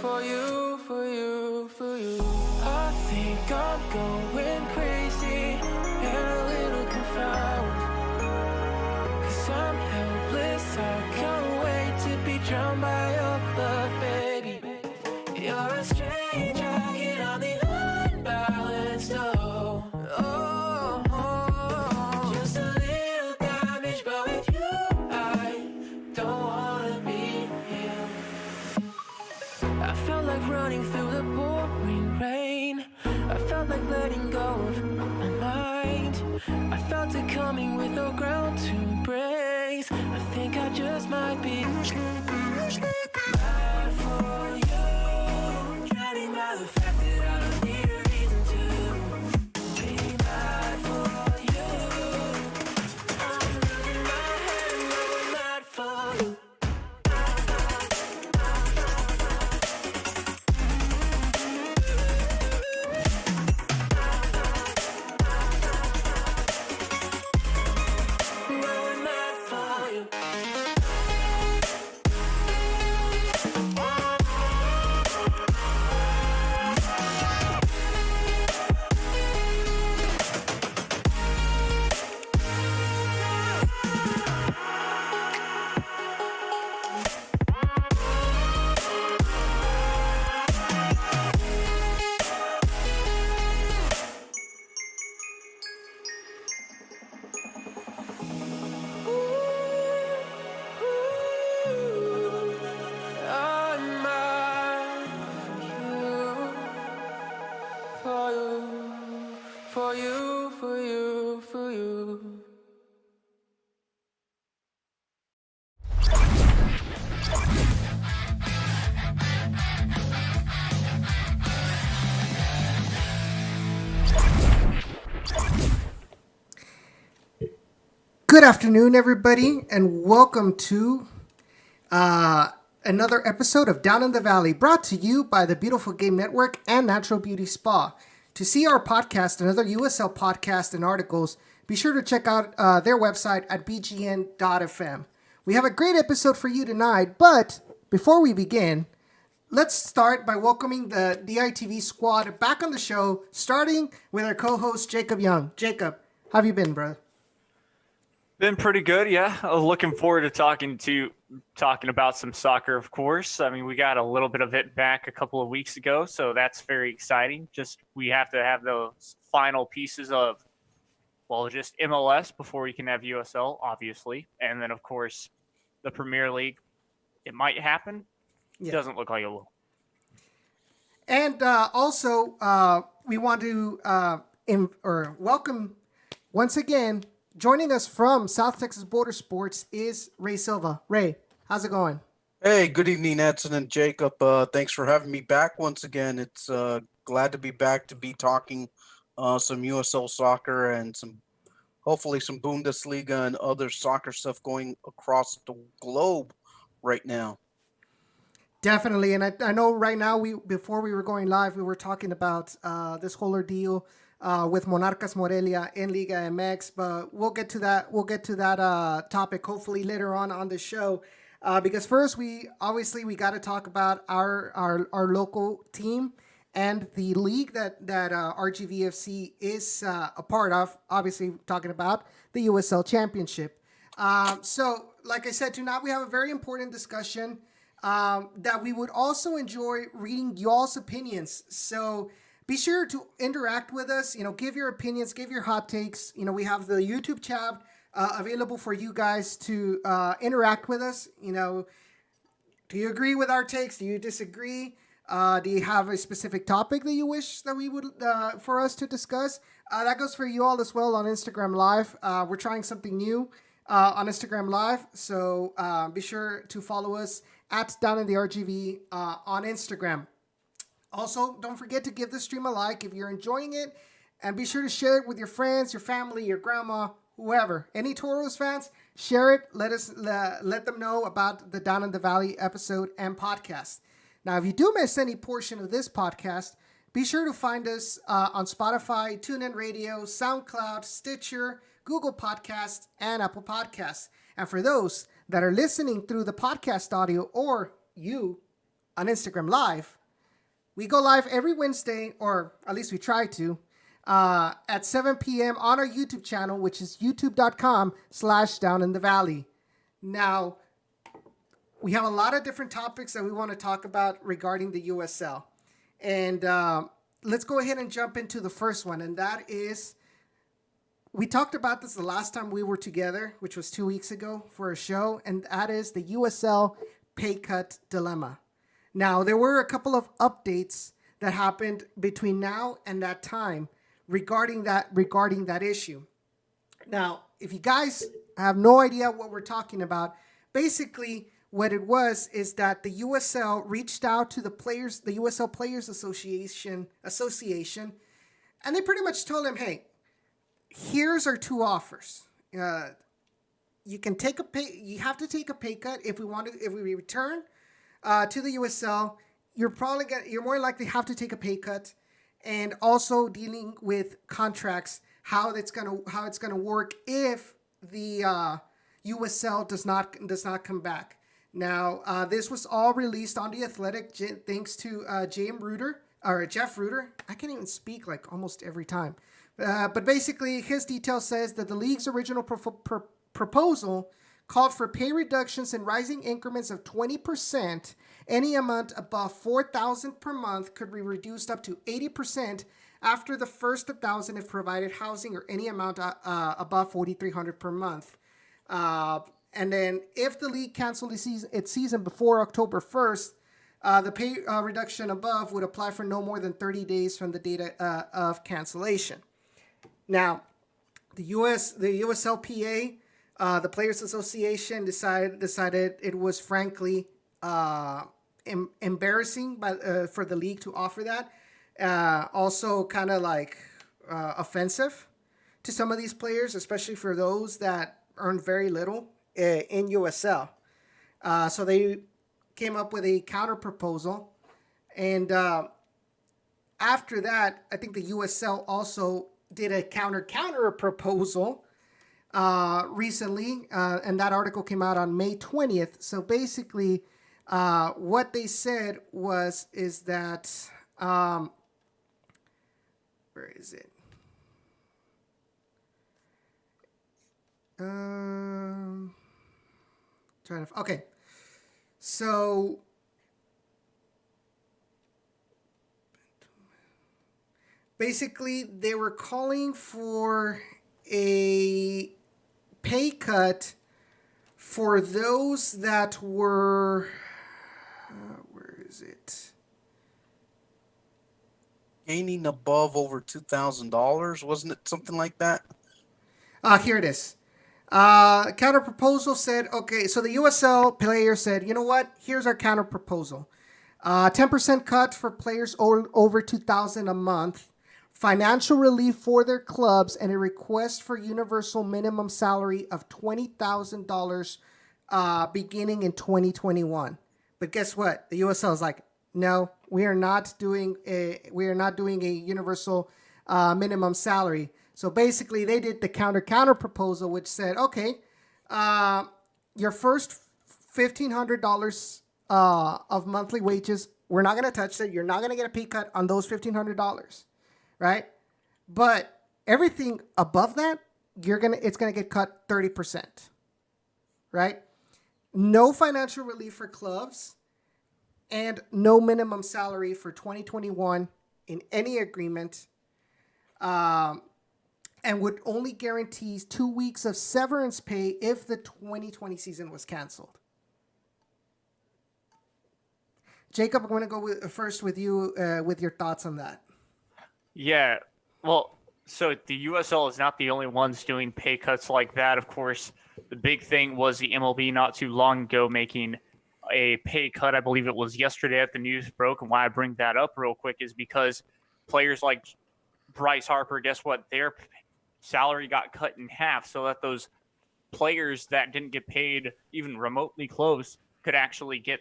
for you, for you, for you. I think I'm going crazy and a little confounded, 'cause I'm helpless, I can't wait to be drowned by your love, baby. You're a stranger, get on the unbalanced, oh, oh, oh. Just a little damage, but with you I don't wanna be here. I felt like running through the pouring rain. I felt like letting go of my mind. I felt it coming with no ground to brace. I think I just might be mad for you, drowning by the fact that I don't need a reason to be mad for you. I'm losing my head and going mad for you. Going mad for you. I'm mad for you, for you, for you, for you. Good afternoon, everybody, and welcome to another episode of Down in the Valley, brought to you by the Beautiful Game Network and Natural Beauty Spa. To see our podcast and other USL podcasts and articles, be sure to check out their website at bgn.fm. We have a great episode for you tonight, but before we begin, let's start by welcoming the DITV squad back on the show, starting with our co-host, Jacob Young. Jacob, how have you been, brother? Been pretty good, yeah. I was looking forward to talking about some soccer, of course. I mean, we got a little bit of it back a couple of weeks ago, so that's very exciting. Just we have to have those final pieces of, well, just MLS before we can have USL, obviously, and then of course the Premier League. It might happen. Yeah. Doesn't look like it will. And also, we want to welcome once again. Joining us from South Texas Border Sports is Ray Silva. Ray, how's it going? Hey, good evening, Edson and Jacob. Thanks for having me back once again. It's glad to be back to be talking some USL soccer and hopefully some Bundesliga and other soccer stuff going across the globe right now. Definitely, and I know right now before we were going live, we were talking about this whole ordeal with Monarcas Morelia in Liga MX, but we'll get to that. We'll get to that topic hopefully later on the show, because first we got to talk about our local team and the league that RGVFC is a part of. Obviously, talking about the USL Championship. So, like I said, tonight we have a very important discussion that we would also enjoy reading y'all's opinions. So be sure to interact with us, give your opinions, give your hot takes. We have the YouTube chat available for you guys to interact with us. Do you agree with our takes? Do you disagree? Do you have a specific topic that you wish that we would for us to discuss? That goes for you all as well on Instagram Live. We're trying something new on Instagram Live, so be sure to follow us at Down in the RGV on Instagram. Also, don't forget to give this stream a like if you're enjoying it, and be sure to share it with your friends, your family, your grandma, whoever. Any Toros fans, share it. Let them know about the Down in the Valley episode and podcast. Now, if you do miss any portion of this podcast, be sure to find us on Spotify, TuneIn Radio, SoundCloud, Stitcher, Google Podcasts, and Apple Podcasts. And for those that are listening through the podcast audio, or you on Instagram Live. We go live every Wednesday, or at least we try to, at 7 p.m. on our YouTube channel, which is youtube.com/Down in the Valley. Now, we have a lot of different topics that we want to talk about regarding the USL. And let's go ahead and jump into the first one. And that is, we talked about this the last time we were together, which was 2 weeks ago for a show. And that is the USL pay cut dilemma. Now, there were a couple of updates that happened between now and that time regarding that issue. Now, if you guys have no idea what we're talking about, basically what it was is that the USL reached out to the USL Players Association, and they pretty much told them, hey, here's our two offers. You have to take a pay cut if we return to the USL. You're more likely have to take a pay cut, and also dealing with contracts, how it's gonna work if the USL does not come back. Now, this was all released on The Athletic thanks to Jeff Reuter. I can't even speak like almost every time. But basically, his detail says that the league's original proposal called for pay reductions in rising increments of 20%. Any amount above $4,000 per month could be reduced up to 80% after the first 1,000 if provided housing, or any amount above $4,300 per month. And then if the league canceled its season before October 1st, the pay reduction above would apply for no more than 30 days from the date of cancellation. Now, the USLPA, the Players Association, decided it was frankly embarrassing for the league to offer that. Also kind of like offensive to some of these players, especially for those that earn very little in USL. So they came up with a counter proposal. And after that, I think the USL also did a counter proposal recently. And that article came out on May 20th. So basically, what they said is that, where is it? Okay. So basically, they were calling for a pay cut for those that were, where is it? Gaining above over $2,000, wasn't it something like that? Here it is. Counter proposal said, okay, so the USL player said, you know what? Here's our counter proposal. 10% cut for players over $2,000 a month, financial relief for their clubs, and a request for universal minimum salary of $20,000 beginning in 2021. But guess what? The USL is like, no, we are not doing a universal minimum salary. So basically, they did the counter proposal, which said, okay, your first $1,500 of monthly wages, we're not going to touch that. You're not going to get a pay cut on those $1,500, right? But everything above that, it's going to get cut 30%, right? No financial relief for clubs, and no minimum salary for 2021 in any agreement. And would only guarantee 2 weeks of severance pay if the 2020 season was canceled. Jacob, I'm going to go first with you with your thoughts on that. Yeah, well, so the USL is not the only ones doing pay cuts like that. Of course, the big thing was the MLB not too long ago making a pay cut. I believe it was yesterday that the news broke. And why I bring that up real quick is because players like Bryce Harper, guess what? Their salary got cut in half so that those players that didn't get paid even remotely close could actually get,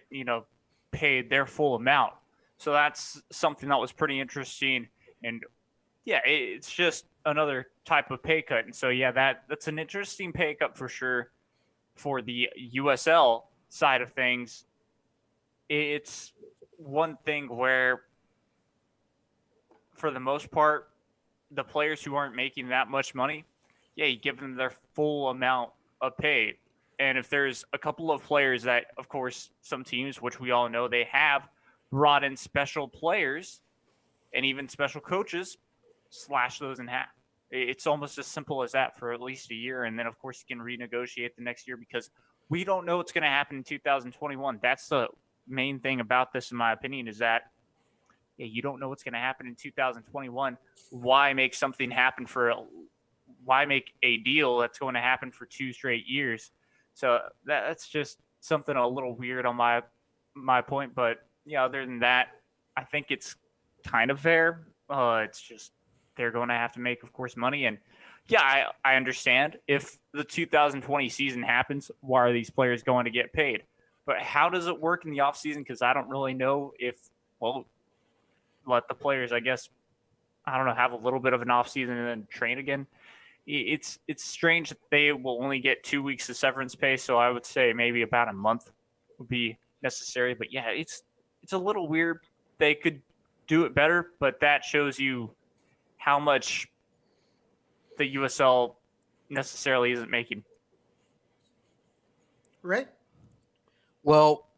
paid their full amount. So that's something that was pretty interesting. And yeah, it's just another type of pay cut. And so, yeah, that's an interesting pay cut for sure for the USL side of things. It's one thing where, for the most part, the players who aren't making that much money, yeah, you give them their full amount of pay. And if there's a couple of players that, of course, some teams, which we all know they have, brought in special players and even special coaches, slash those in half. It's almost as simple as that for at least a year. And then, of course, you can renegotiate the next year because we don't know what's going to happen in 2021. That's the main thing about this, in my opinion, is that you don't know what's going to happen in 2021. Why make something happen why make a deal that's going to happen for 2 straight years? So that's just something a little weird on my point. But yeah, other than that, I think it's kind of fair. It's just they're going to have to make, of course, money. And yeah, I understand if the 2020 season happens, why are these players going to get paid? But how does it work in the offseason? Because I don't really know if, well, let the players, I guess, I don't know, have a little bit of an offseason and then train again. It's strange that they will only get 2 weeks of severance pay. So I would say maybe about a month would be necessary. But yeah, it's a little weird. They could do it better, but that shows you how much the USL necessarily isn't making. Right? Well,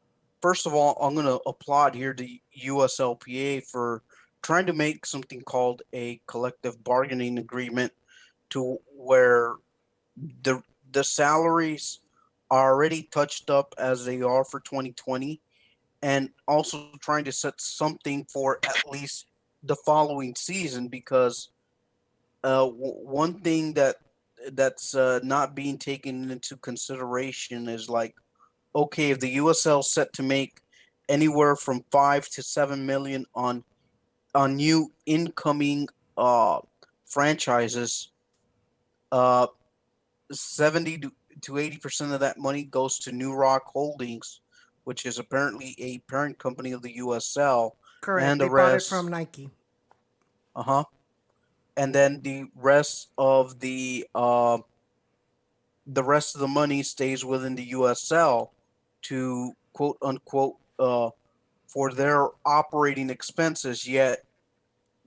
first of all, I'm going to applaud here the USLPA for trying to make something called a collective bargaining agreement to where the salaries are already touched up as they are for 2020, and also trying to set something for at least the following season, because one thing that's not being taken into consideration is like, okay, if the USL set to make anywhere from 5 to 7 million on new incoming franchises, 70 to 80% of that money goes to New Rock Holdings, which is apparently a parent company of the USL. Correct. And They the bought it rest from Nike. And then the rest of the money stays within the USL to quote unquote for their operating expenses. Yet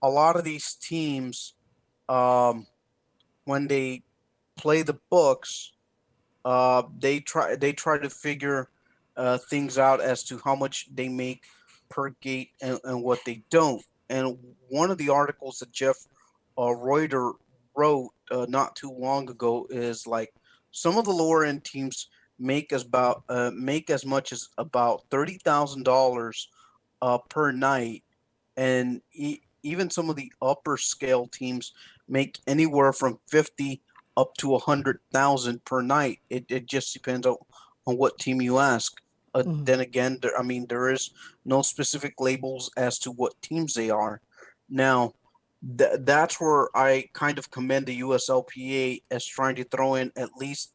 a lot of these teams, when they play the books, they try to figure things out as to how much they make per gate and what they don't. And one of the articles that Jeff Reuter wrote not too long ago is like, some of the lower end teams make as much as about $30,000 per night, and even some of the upper scale teams make anywhere from 50 up to 100,000 per night. It just depends on what team you ask. Then again, there is no specific labels as to what teams they are. Now, that's where I kind of commend the USLPA as trying to throw in at least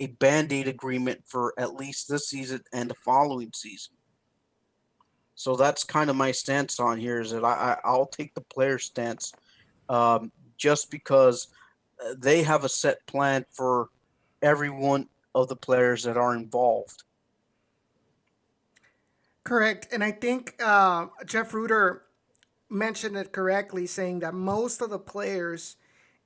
a Band-Aid agreement for at least this season and the following season. So that's kind of my stance on here, is that I'll take the player stance, just because they have a set plan for every one of the players that are involved. Correct. And I think Jeff Reuter mentioned it correctly, saying that most of the players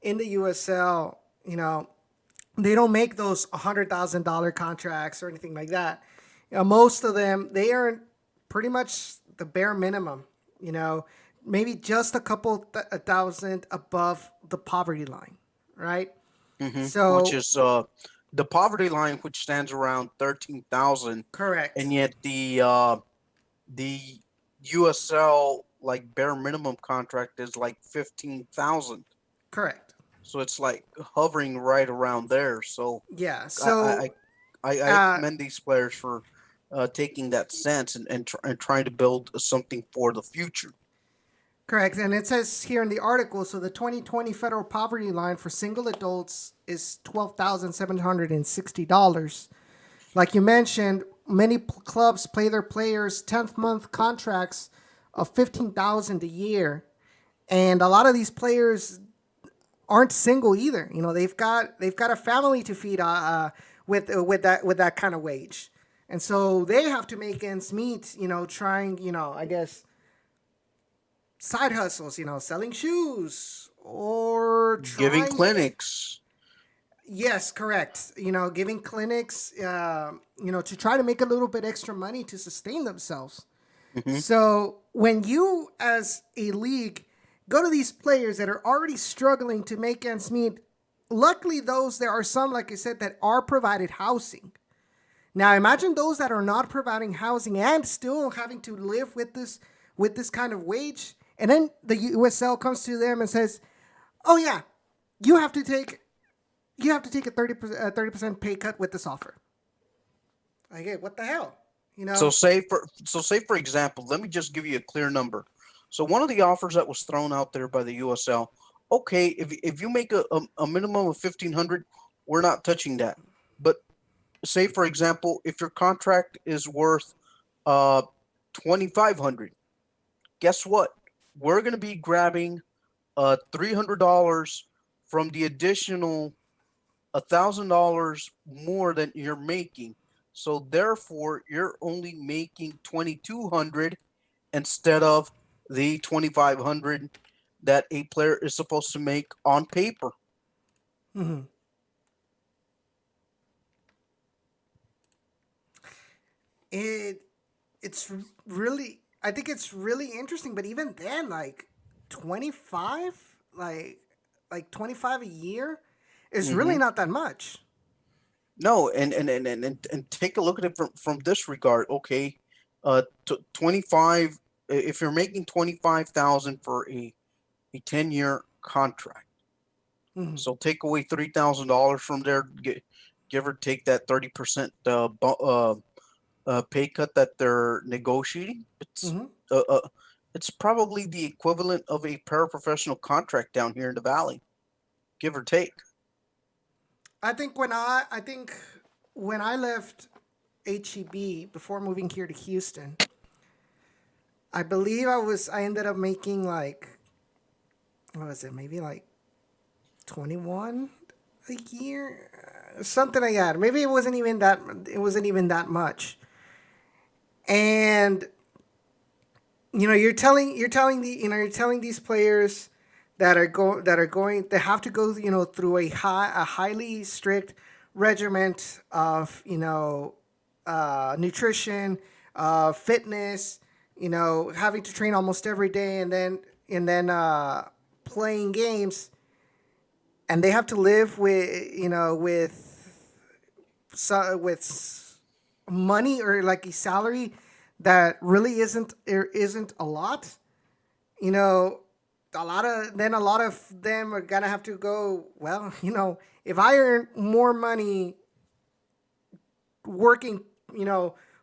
in the USL, they don't make those $100,000 contracts or anything like that. Most of them, they earn pretty much the bare minimum, maybe just a couple thousand above the poverty line, right? Mm-hmm. So, which is the poverty line, which stands around 13,000. Correct. And yet the USL like bare minimum contract is like 15,000. Correct. So it's like hovering right around there. So yeah. So I commend these players for taking that stance and trying to build something for the future. Correct. And it says here in the article, so the 2020 federal poverty line for single adults is $12,760. Like you mentioned, many clubs pay their players 10th month contracts of $15,000 a year. And a lot of these players aren't single either. They've got a family to feed with that kind of wage. And so they have to make ends meet, trying, I guess, side hustles, selling shoes or Giving trying. clinics. Yes, correct. Giving clinics, to try to make a little bit extra money to sustain themselves. Hmm. So when you, as a league, go to these players that are already struggling to make ends meet, luckily there are some, like I said, that are provided housing. Now imagine those that are not providing housing and still having to live with this kind of wage, and then the USL comes to them and says, "Oh yeah, you have to take a 30% pay cut with this offer." Like, hey, what the hell? So say for example, let me just give you a clear number. So one of the offers that was thrown out there by the USL, okay, if you make a minimum of 1,500, we're not touching that. But say for example, if your contract is worth 2,500, guess what? We're gonna be grabbing $300 from the additional $1,000 more than you're making. So therefore, you're only making 2,200 instead of the 2,500 that a player is supposed to make on paper. Mm-hmm. It's really, I think it's really interesting. But even then, like 25, like 25 a year is really Hmm. not that much. No, and take a look at it from this regard. Okay, 25. If you're making 25,000 for a 10-year contract, Mm-hmm. so take away $3,000 from there, give or take that 30% pay cut that they're negotiating. Mm-hmm. Uh, uh, it's probably the equivalent of a paraprofessional contract down here in the valley, give or take. I think when I left HEB before moving here to Houston, I believe I ended up making like, what was it, maybe like 21 a year, something like that. Maybe it wasn't even that much. And you're telling these players they have to go, through a highly strict regiment of, nutrition, fitness, having to train almost every day, and then playing games, and they have to live with money, or like a salary that really isn't a lot. you know a lot of them are gonna have to go, well, if I earn more money working,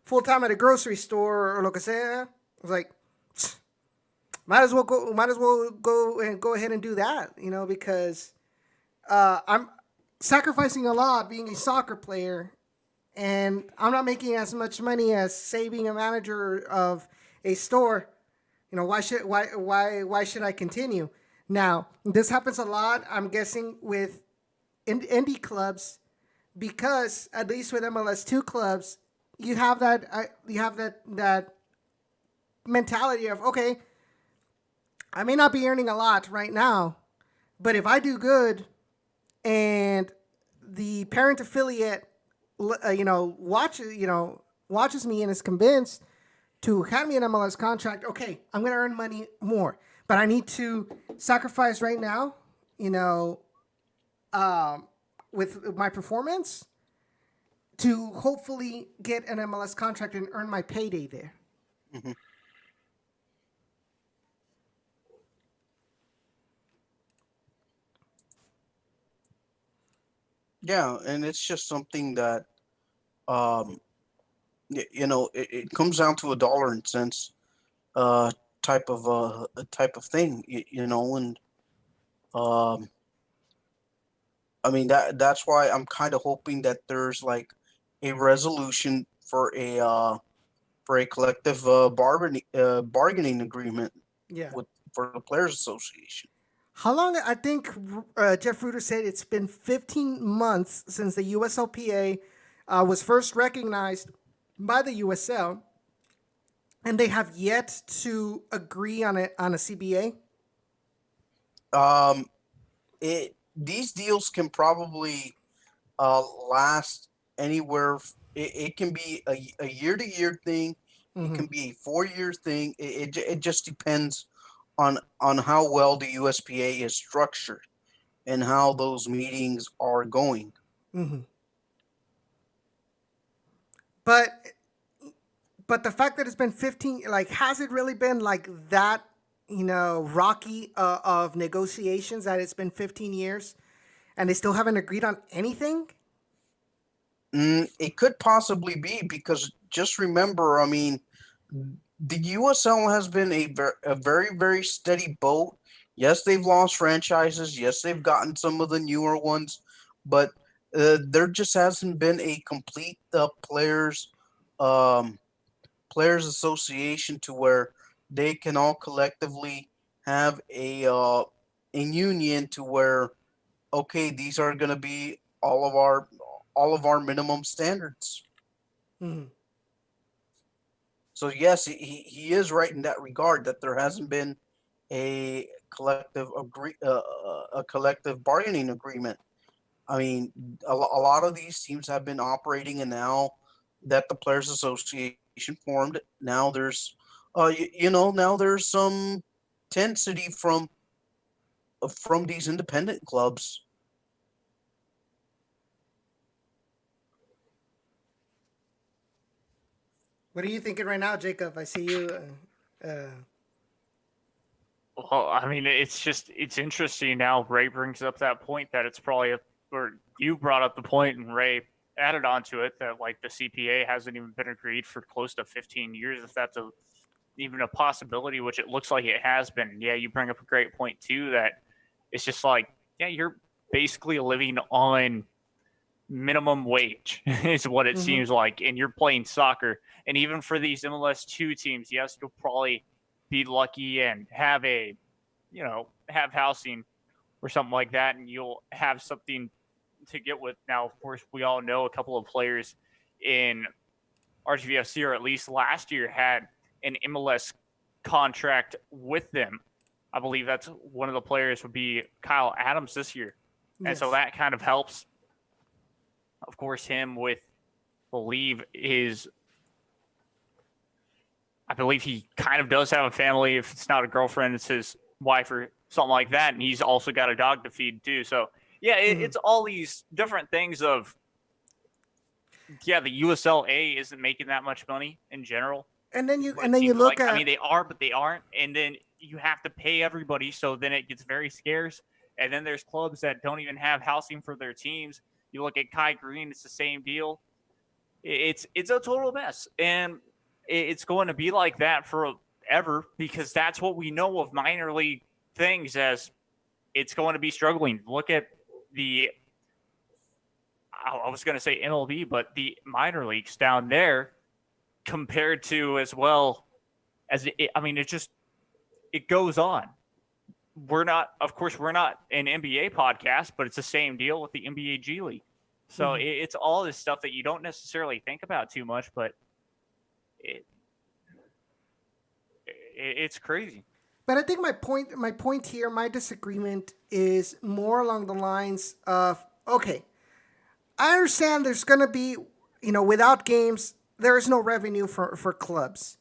full time at a grocery store or lo que sea, I was like, might as well go and go ahead and do that, because I'm sacrificing a lot being a soccer player, and I'm not making as much money as, say, being a manager of a store. Why should I continue? Now, this happens a lot, I'm guessing, with indie clubs, because at least with MLS2 clubs, you have that mentality of, okay, I may not be earning a lot right now, but if I do good and the parent affiliate, watches me and is convinced to hand me an MLS contract, okay, I'm going to earn money more, but I need to sacrifice right now, with my performance to hopefully get an MLS contract and earn my payday there. Hmm. Yeah, and it's just something that um, it comes down to a dollar and cents uh type of thing, and um I mean that's why I'm kind of hoping that there's like a resolution for a collective bargaining agreement Yeah. with for the players association. How long? I think Jeff Ruder said it's been 15 months since the USLPA was first recognized by the USL, and they have yet to agree on a CBA. These deals can probably last anywhere. It can be a year-to-year thing. It can be a 4-year thing. It just depends on how well the USPA is structured and how those meetings are going. But the fact that it's been 15, like, has it really been like that, rocky of negotiations, that it's been 15 years and they still haven't agreed on anything? It could possibly be, because just remember, I mean, the USL has been a very, very steady boat. Yes, they've lost franchises. Yes, they've gotten some of the newer ones, but there just hasn't been a complete players association to where they can all collectively have a union to where, okay, these are going to be all of our minimum standards. So yes, he is right in that regard, that there hasn't been a collective bargaining agreement. I mean, a lot of these teams have been operating, and now that the Players Association formed, now there's now there's some intensity from these independent clubs. What are you thinking right now, Jacob? I see you. Well, I mean, it's interesting now. Ray brings up that point that it's probably, or you brought up the point, and Ray added onto it that, like, the CPA hasn't even been agreed for close to 15 years, if that's even a possibility, which it looks like it has been. Yeah, you bring up a great point too, that it's just like, yeah, you're basically living on minimum wage is what it seems like, and you're playing soccer. And even for these MLS2 teams, yes, you'll probably be lucky and have have housing or something like that, and you'll have something to get with. Now, of course, we all know a couple of players in RGVFC, or at least last year, had an MLS contract with them. I believe that's one of the players would be Kyle Adams this year. And so that kind of helps, of course, him with, I believe he kind of does have a family. If it's not a girlfriend, it's his wife or something like that. And he's also got a dog to feed too. So yeah, it's all these different things of, yeah, the USLA isn't making that much money in general. And then you look at, I mean, they are, but they aren't. And then you have to pay everybody. So then it gets very scarce. And then there's clubs that don't even have housing for their teams. You look at Kai Green, it's the same deal. It's a total mess. And it's going to be like that forever, because that's what we know of minor league things, as it's going to be struggling. Look at I was going to say MLB, but the minor leagues down there compared to, as well as it goes on. We're not an NBA podcast, but it's the same deal with the NBA G League. So it's all this stuff that you don't necessarily think about too much, but it's crazy. But I think my point here, my disagreement is more along the lines of, okay, I understand there's going to be, without games, there is no revenue for clubs.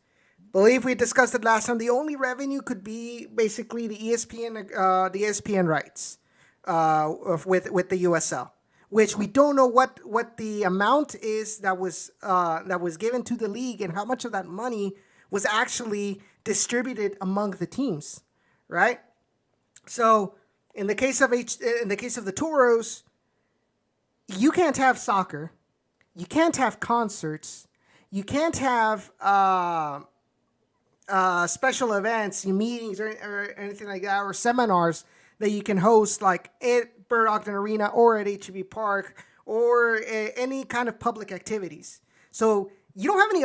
Believe we discussed it last time. The only revenue could be basically the ESPN rights with the USL, which we don't know what the amount is that was given to the league, and how much of that money was actually distributed among the teams, right? So in the case of the Toros, you can't have soccer, you can't have concerts, you can't have special events, meetings, or anything like that, or seminars that you can host, like at Bird Ogden Arena or at HEB Park, or any kind of public activities. So you don't have any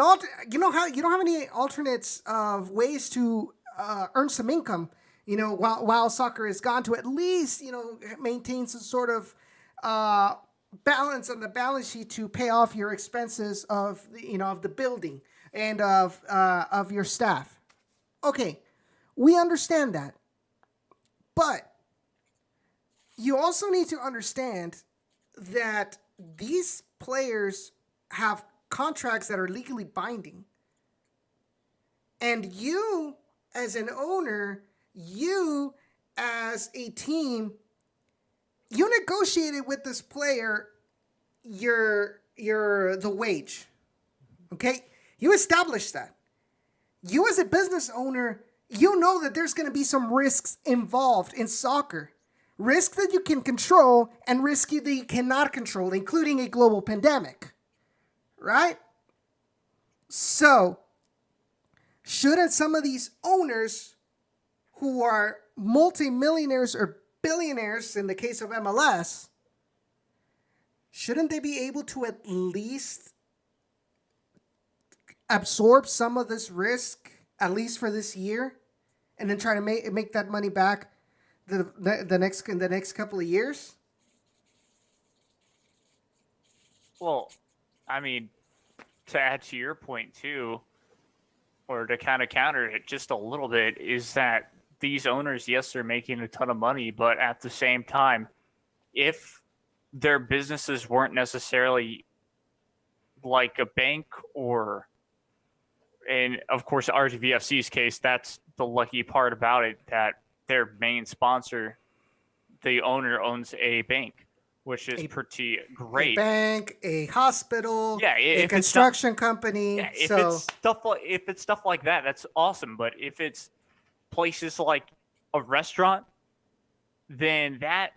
you don't have any alternates of ways to earn some income, while soccer is gone, to at least maintain some sort of balance on the balance sheet to pay off your expenses of the building and of your staff. Okay, we understand that, but you also need to understand that these players have contracts that are legally binding, and you as an owner, you as a team, you negotiated with this player the wage. Okay? You established that. You as a business owner, you know that there's going to be some risks involved in soccer. Risk that you can control and risk that you cannot control, including a global pandemic. Right? So, shouldn't some of these owners who are multimillionaires or billionaires in the case of MLS, shouldn't they be able to at least absorb some of this risk, at least for this year, and then try to make that money back the next couple of years? Well, I mean, to add to your point too, or to kind of counter it just a little bit, is that these owners, yes, they're making a ton of money, but at the same time, if their businesses weren't necessarily like a bank or, and of course, RGVFC's case, that's the lucky part about it, that their main sponsor, the owner, owns a bank, which is pretty great. A bank, a hospital, yeah, a construction company. Yeah, if so it's stuff like that, that's awesome. But if it's places like a restaurant, then that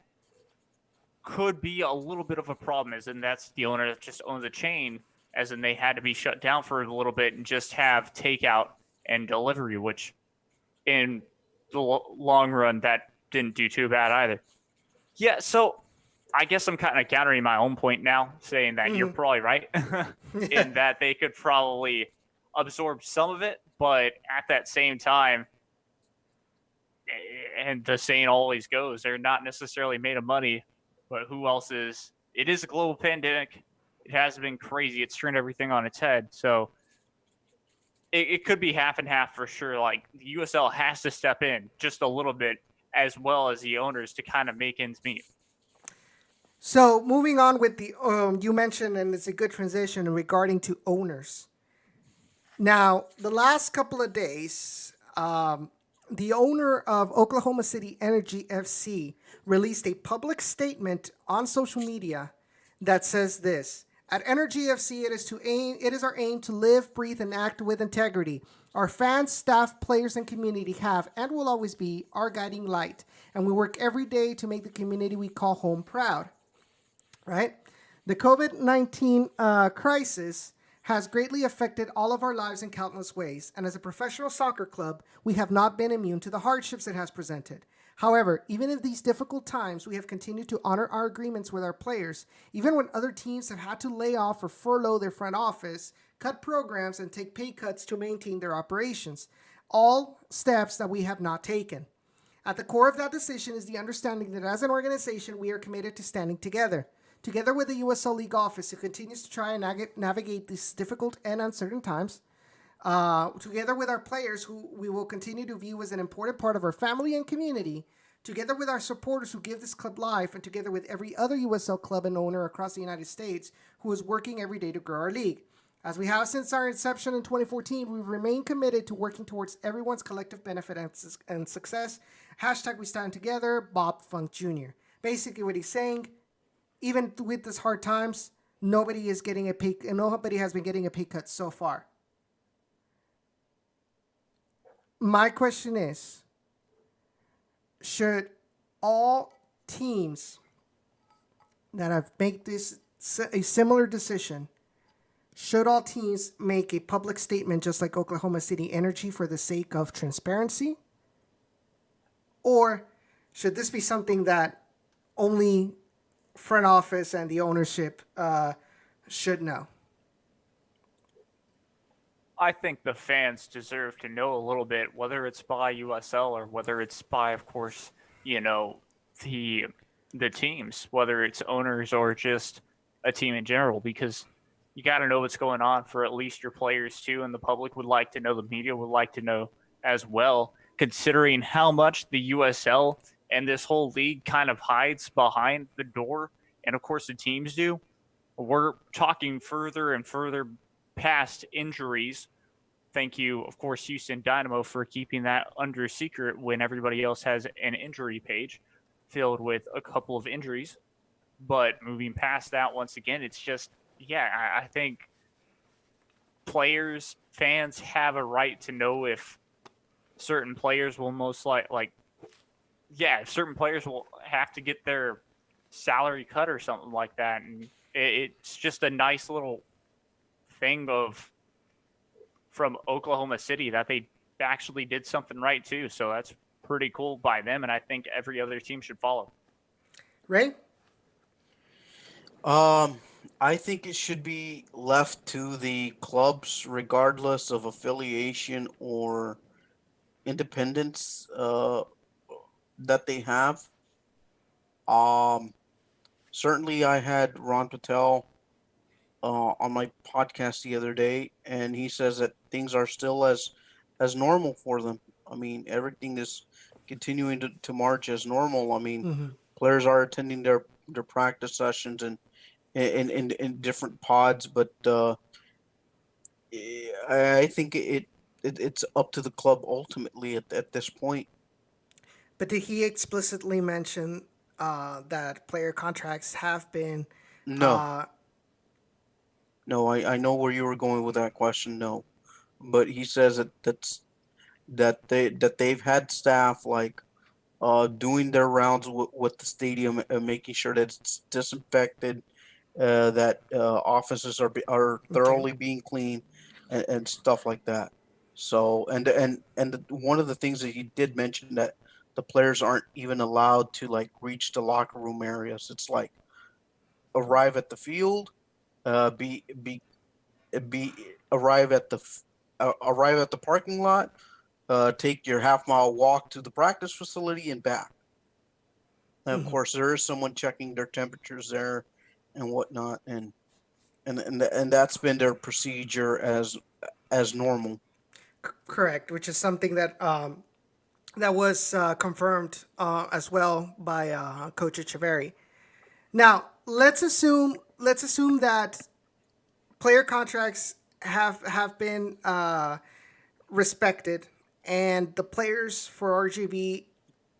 could be a little bit of a problem, as in that's the owner that just owns a chain, as in they had to be shut down for a little bit and just have takeout and delivery, which in the long run, that didn't do too bad either. Yeah, so I guess I'm kind of countering my own point now, saying that you're probably right in that they could probably absorb some of it, but at that same time, and the saying always goes, they're not necessarily made of money, but who else is? It is a global pandemic. It has been crazy. It's turned everything on its head. So it could be half and half for sure. Like the USL has to step in just a little bit, as well as the owners, to kind of make ends meet. So moving on with the you mentioned, and it's a good transition regarding to owners. Now, the last couple of days, the owner of Oklahoma City RGVFC released a public statement on social media that says this: at RGVFC, it is our aim to live, breathe, and act with integrity. Our fans, staff, players, and community have and will always be our guiding light, and we work every day to make the community we call home proud. Right? The COVID-19 crisis has greatly affected all of our lives in countless ways, and as a professional soccer club, we have not been immune to the hardships it has presented. However, even in these difficult times, we have continued to honor our agreements with our players, even when other teams have had to lay off or furlough their front office, cut programs, and take pay cuts to maintain their operations. All steps that we have not taken. At the core of that decision is the understanding that as an organization, we are committed to standing together. Together with the USL League office, who continues to try and navigate these difficult and uncertain times, together with our players, who we will continue to view as an important part of our family and community, together with our supporters who give this club life, and together with every other USL club and owner across the United States who is working every day to grow our league. As we have since our inception in 2014, we remain committed to working towards everyone's collective benefit and success. # we stand together, Bob Funk Jr. Basically what he's saying, even with this hard times, nobody has been getting a pay cut so far. My question is, should all teams that have made this a similar decision, should all teams make a public statement just like Oklahoma City Energy for the sake of transparency? Or should this be something that only front office and the ownership should know? I think the fans deserve to know a little bit, whether it's by USL or whether it's by, of course, the the teams, whether it's owners or just a team in general, because you got to know what's going on for at least your players too, and the public would like to know, the media would like to know as well, considering how much the USL and this whole league kind of hides behind the door, and of course the teams do. We're talking further and further past injuries. Thank you, of course, Houston Dynamo, for keeping that under secret when everybody else has an injury page filled with a couple of injuries. But moving past that, once again, it's just, yeah, I think players, fans have a right to know if certain players will certain players will have to get their salary cut or something like that. And it's just a nice little thing from Oklahoma City that they actually did something right too. So that's pretty cool by them, and I think every other team should follow. Ray? I think it should be left to the clubs, regardless of affiliation or independence that they have. Certainly, I had Ron Patel on my podcast the other day, and he says that things are still as normal for them. I mean, everything is continuing to march as normal. I mean, players are attending their practice sessions and in different pods, but I think it's up to the club ultimately at this point. But did he explicitly mention that player contracts have been? No, no, I know where you were going with that question. No, but he says that they've had staff like doing their rounds with the stadium and making sure that it's disinfected, that offices are thoroughly being cleaned, and stuff like that. So one of the things that he did mention, that the players aren't even allowed to like reach the locker room areas. It's like arrive at the field, be arrive at the parking lot, take your half-mile walk to the practice facility and back. And of course, there is someone checking their temperatures there and whatnot, and that's been their procedure as normal. Correct, which is something that that was confirmed as well by Coach Echeverry. Now, let's assume that player contracts have been respected, and the players for RGV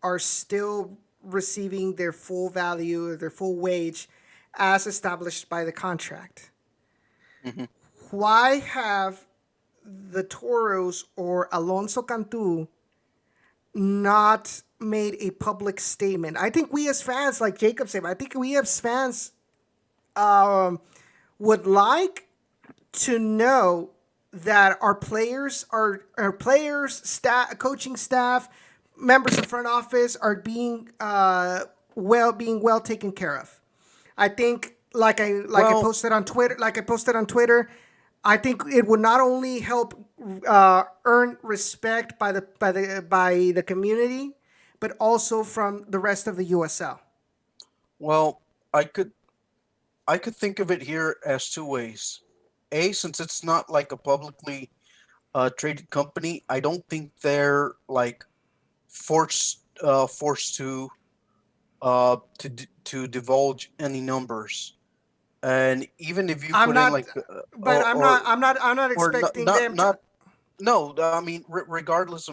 are still receiving their full value, their full wage, as established by the contract. Why have the Toros or Alonso Cantu not made a public statement? I think we as fans, like Jacob said, I think we as fans would like to know that our players, staff, coaching staff, members of front office are being well taken care of. I think, I posted on Twitter, I think it would not only help earn respect by the community, but also from the rest of the USL. Well, I could think of it here as two ways. A, since it's not like a publicly traded company, I don't think they're like forced to divulge any numbers. And even if you I'm put not, in like, but I'm not expecting them to. No, I mean, regardless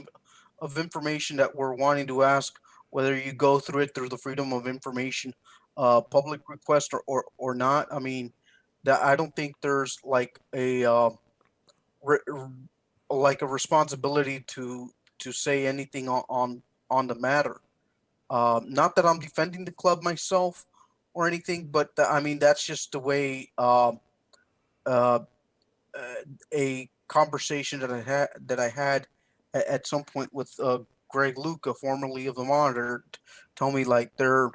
of information that we're wanting to ask, whether you go through the Freedom of Information public request or not, I mean, that I don't think there's like a responsibility to say anything on the matter. Not that I'm defending the club myself or anything, but I mean, that's just the way a conversation that I had at some point with Greg Luca, formerly of the Monitor, told me like they're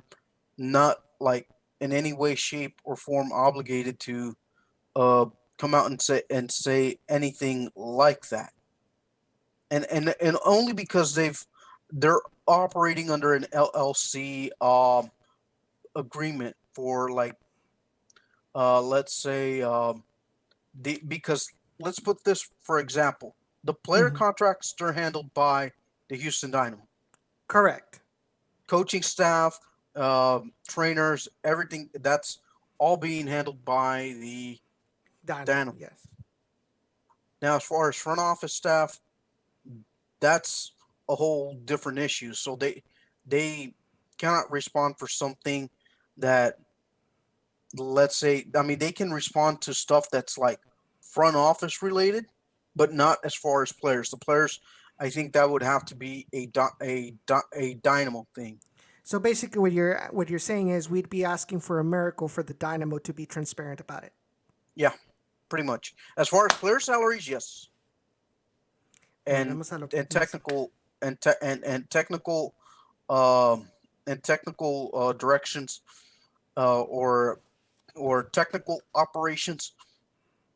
not like in any way, shape, or form obligated to come out and say anything like that, and only because they're operating under an LLC agreement for like, let's say, because let's put this for example, the player contracts are handled by the Houston Dynamo, Correct. coaching staff, trainers, everything that's all being handled by the Dynamo, Dynamo. yes. Now, as far as front office staff, that's a whole different issue. So they cannot respond for something that, let's say, I mean, they can respond to stuff that's like front office related, but not as far as players. The players, I think that would have to be a Dynamo thing. So basically, what you're saying is we'd be asking for a miracle for the Dynamo to be transparent about it. Yeah, pretty much. As far as player salaries, yes, and Vamos a lo- and technical and technical um directions, or technical operations.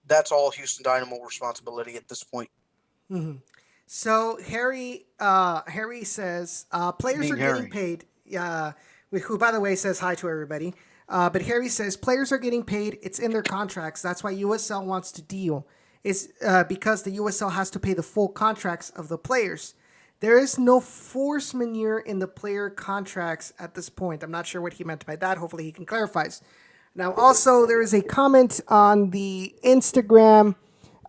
That's all Houston Dynamo responsibility at this point. So Harry says players are Evening, getting Harry. paid. Who, by the way, says hi to everybody. But Harry says players are getting paid. It's in their contracts. That's why USL wants to deal. It's because the USL has to pay the full contracts of the players. There is no force majeure in the player contracts at this point. I'm not sure what he meant by that. Hopefully he can clarify. Now, also, there is a comment on the Instagram.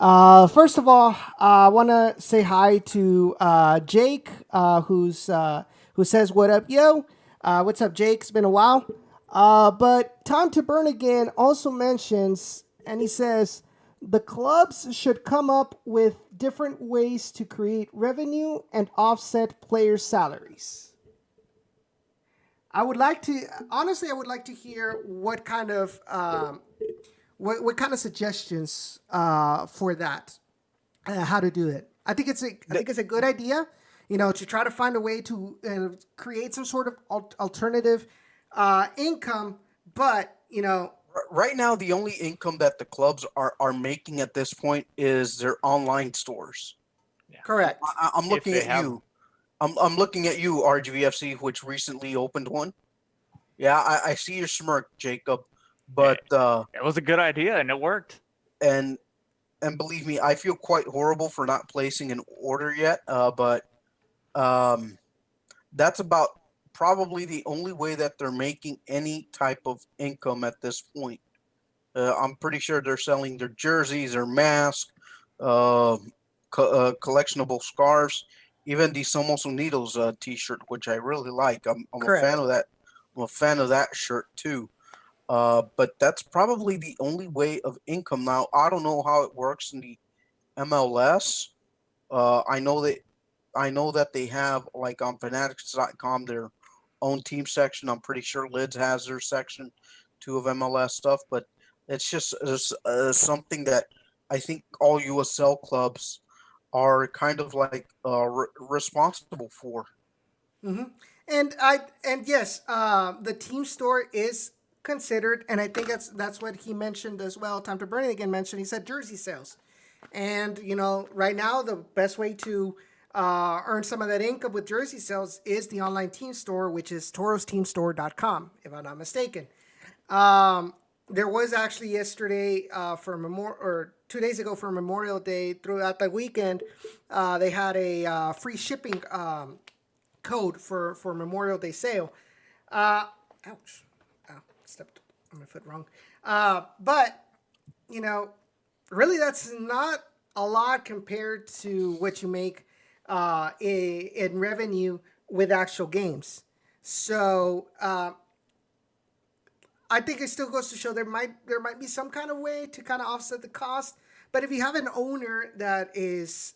First of all, I want to say hi to Jake, who says, "What up, yo? What's up, Jake? It's been a while." But Time to Burn Again also mentions, and he says, the clubs should come up with different ways to create revenue and offset players' salaries. I would like to hear what kind of what kind of suggestions for that, how to do it. I think it's a good idea, to try to find a way to create some sort of alternative income, but Right now, the only income that the clubs are making at this point is their online stores. correct. I'm looking they at have- you. I'm looking at you, RGVFC, which recently opened one. Yeah, I see your smirk, Jacob. But It was a good idea and it worked. and believe me, I feel quite horrible for not placing an order yet. But that's about probably the only way that they're making any type of income at this point. I'm pretty sure they're selling their jerseys, their masks, collectionable scarves, even the Somos Unidos T-shirt, which I really like. I'm a Correct. fan of that. I'm a fan of that shirt too. But that's probably the only way of income now. I don't know how it works in the MLS. I know that they have, like, on Fanatics.com, their own team section. I'm pretty sure Lids has their section too of MLS stuff, but it's just something that I think all USL clubs are kind of like responsible for. And yes, the team store is considered, and I think that's what he mentioned as well. Time to Burn It Again mentioned. He said jersey sales, and right now the best way to earn some of that income with jersey sales is the online team store, which is torosteamstore.com, if I'm not mistaken. There was actually yesterday or 2 days ago for Memorial Day, throughout the weekend, they had a free shipping code for Memorial Day sale. Ouch. Oh, stepped on my foot wrong. But, really that's not a lot compared to what you make in revenue with actual games. So I think it still goes to show there might be some kind of way to kind of offset the cost. But if you have an owner that is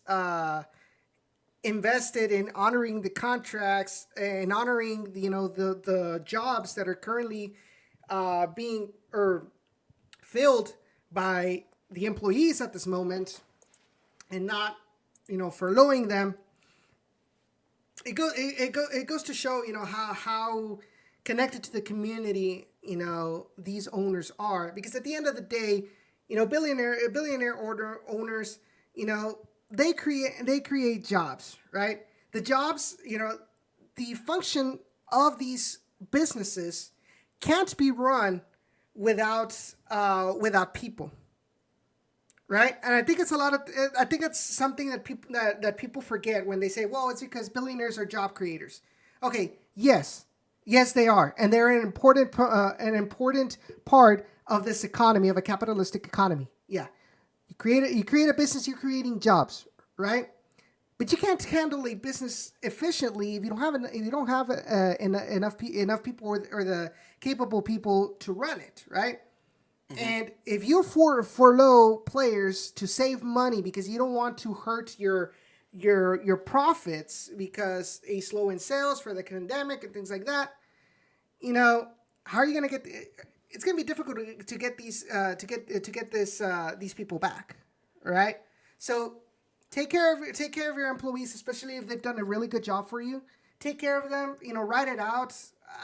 invested in honoring the contracts and honoring the jobs that are currently being filled by the employees at this moment, and not furloughing them, it goes to show how connected to the community these owners are. Because at the end of the day, billionaire owners, they create jobs, right? The jobs, the function of these businesses can't be run without people, right? And I think I think it's something that people forget when they say, well, it's because billionaires are job creators. Okay, yes, they are, and they're an important part of this economy, of a capitalistic economy. Yeah, you create a business, you're creating jobs, right? But you can't handle a business efficiently if you don't have enough people or the capable people to run it, right? Mm-hmm. And if you furlough players to save money because you don't want to hurt your profits because a slow in sales for the pandemic and things like that, how are you going to get? It's going to be difficult to get these these people back, right? So take care of your employees, especially if they've done a really good job for you. Take care of them. Write it out.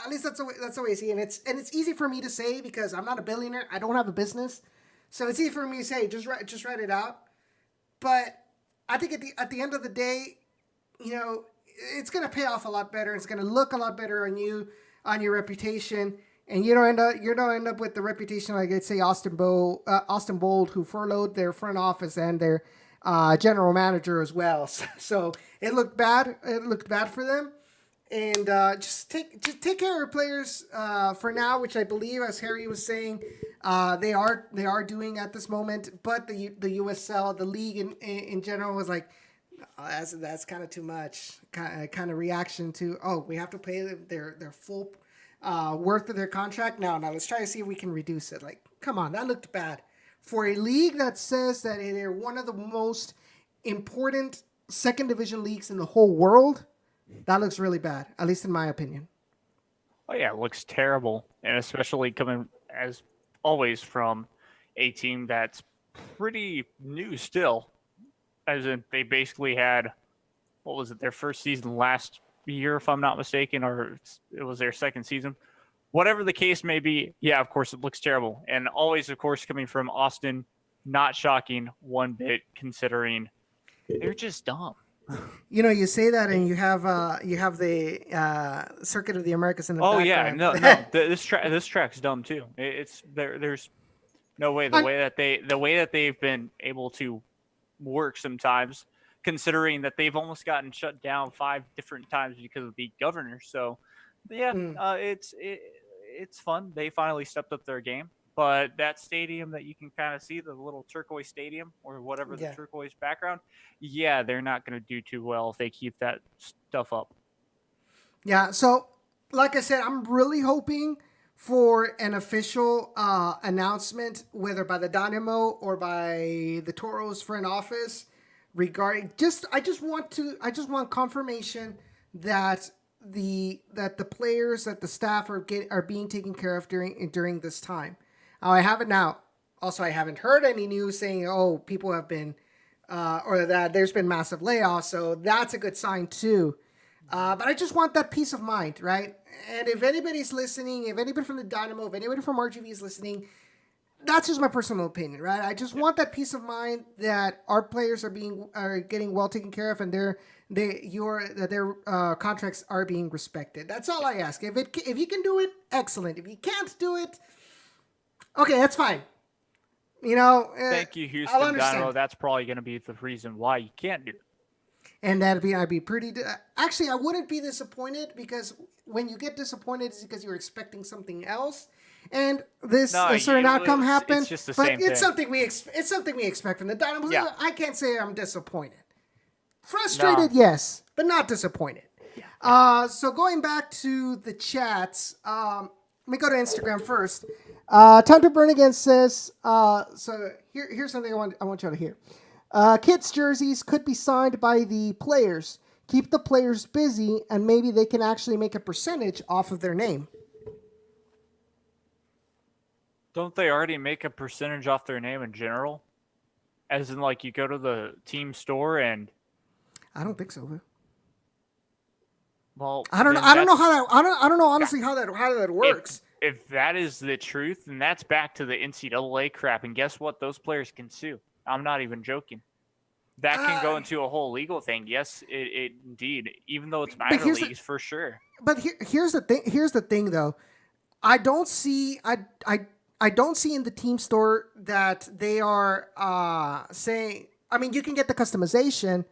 At least that's the way I see it. And it's easy for me to say because I'm not a billionaire. I don't have a business, so it's easy for me to say just write it out. But I think at the end of the day, it's going to pay off a lot better. It's going to look a lot better on you, on your reputation, and you don't end up with the reputation like say Austin Bold, who furloughed their front office and their general manager as well. So it looked bad. It looked bad for them. And just take care of players for now, which I believe, as Harry was saying, they are doing at this moment. But the USL, the league in general, was like, that's kind of too much. Kind of reaction to, we have to pay their full worth of their contract. Now let's try to see if we can reduce it. Like, come on, that looked bad for a league that says that they're one of the most important second division leagues in the whole world. That looks really bad, at least in my opinion. Oh, yeah, it looks terrible. And especially coming, as always, from a team that's pretty new still. As in, they basically had, their first season last year, if I'm not mistaken, or it was their second season. Whatever the case may be, yeah, of course, it looks terrible. And always, of course, coming from Austin, not shocking one bit, considering they're just dumb. You say that, and you have the Circuit of the Americas in the background. Oh yeah, no, this track's dumb too. It's there's no way the way that they've been able to work sometimes, considering that they've almost gotten shut down 5 different times because of the governor. So yeah, it's fun. They finally stepped up their game. But that stadium that you can kind of see, the little turquoise stadium or whatever, the turquoise background, yeah, they're not going to do too well if they keep that stuff up. Yeah, so like I said, I'm really hoping for an official announcement, whether by the Dynamo or by the Toros front office, regarding I just want confirmation that the players, that the staff are being taken care of during this time. I haven't now. Also, I haven't heard any news saying, people have been, or that there's been massive layoffs. So that's a good sign too. But I just want that peace of mind, right? And if anybody's listening, if anybody from the Dynamo, if anybody from RGV is listening, that's just my personal opinion, right? I just want that peace of mind that our players are getting well taken care of, and their contracts are being respected. That's all I ask. If you can do it, excellent. If you can't do it, okay, that's fine. Thank you, Houston Dynamo. That's probably going to be the reason why you can't do it. And I'd be pretty. Actually, I wouldn't be disappointed, because when you get disappointed, it's because you're expecting something else, and a certain outcome happened. It's just the same thing. It's something we expect from the Dynamo. Yeah. I can't say I'm disappointed. Frustrated, yes, but not disappointed. Yeah. So going back to the chats. Let me go to Instagram first. Time to Burn Again says, so here's something I want you to hear. Kids' jerseys could be signed by the players. Keep the players busy, and maybe they can actually make a percentage off of their name. Don't they already make a percentage off their name in general? As in, like, you go to the team store and... I don't think so. Well, I don't know honestly how that works. If that is the truth, then that's back to the NCAA crap. And guess what? Those players can sue. I'm not even joking. That can go into a whole legal thing. Yes, it indeed. Even though it's minor leagues, for sure. But here's the thing. Here's the thing, though. I don't see I don't see in the team store that they are saying. I mean, you can get the customization,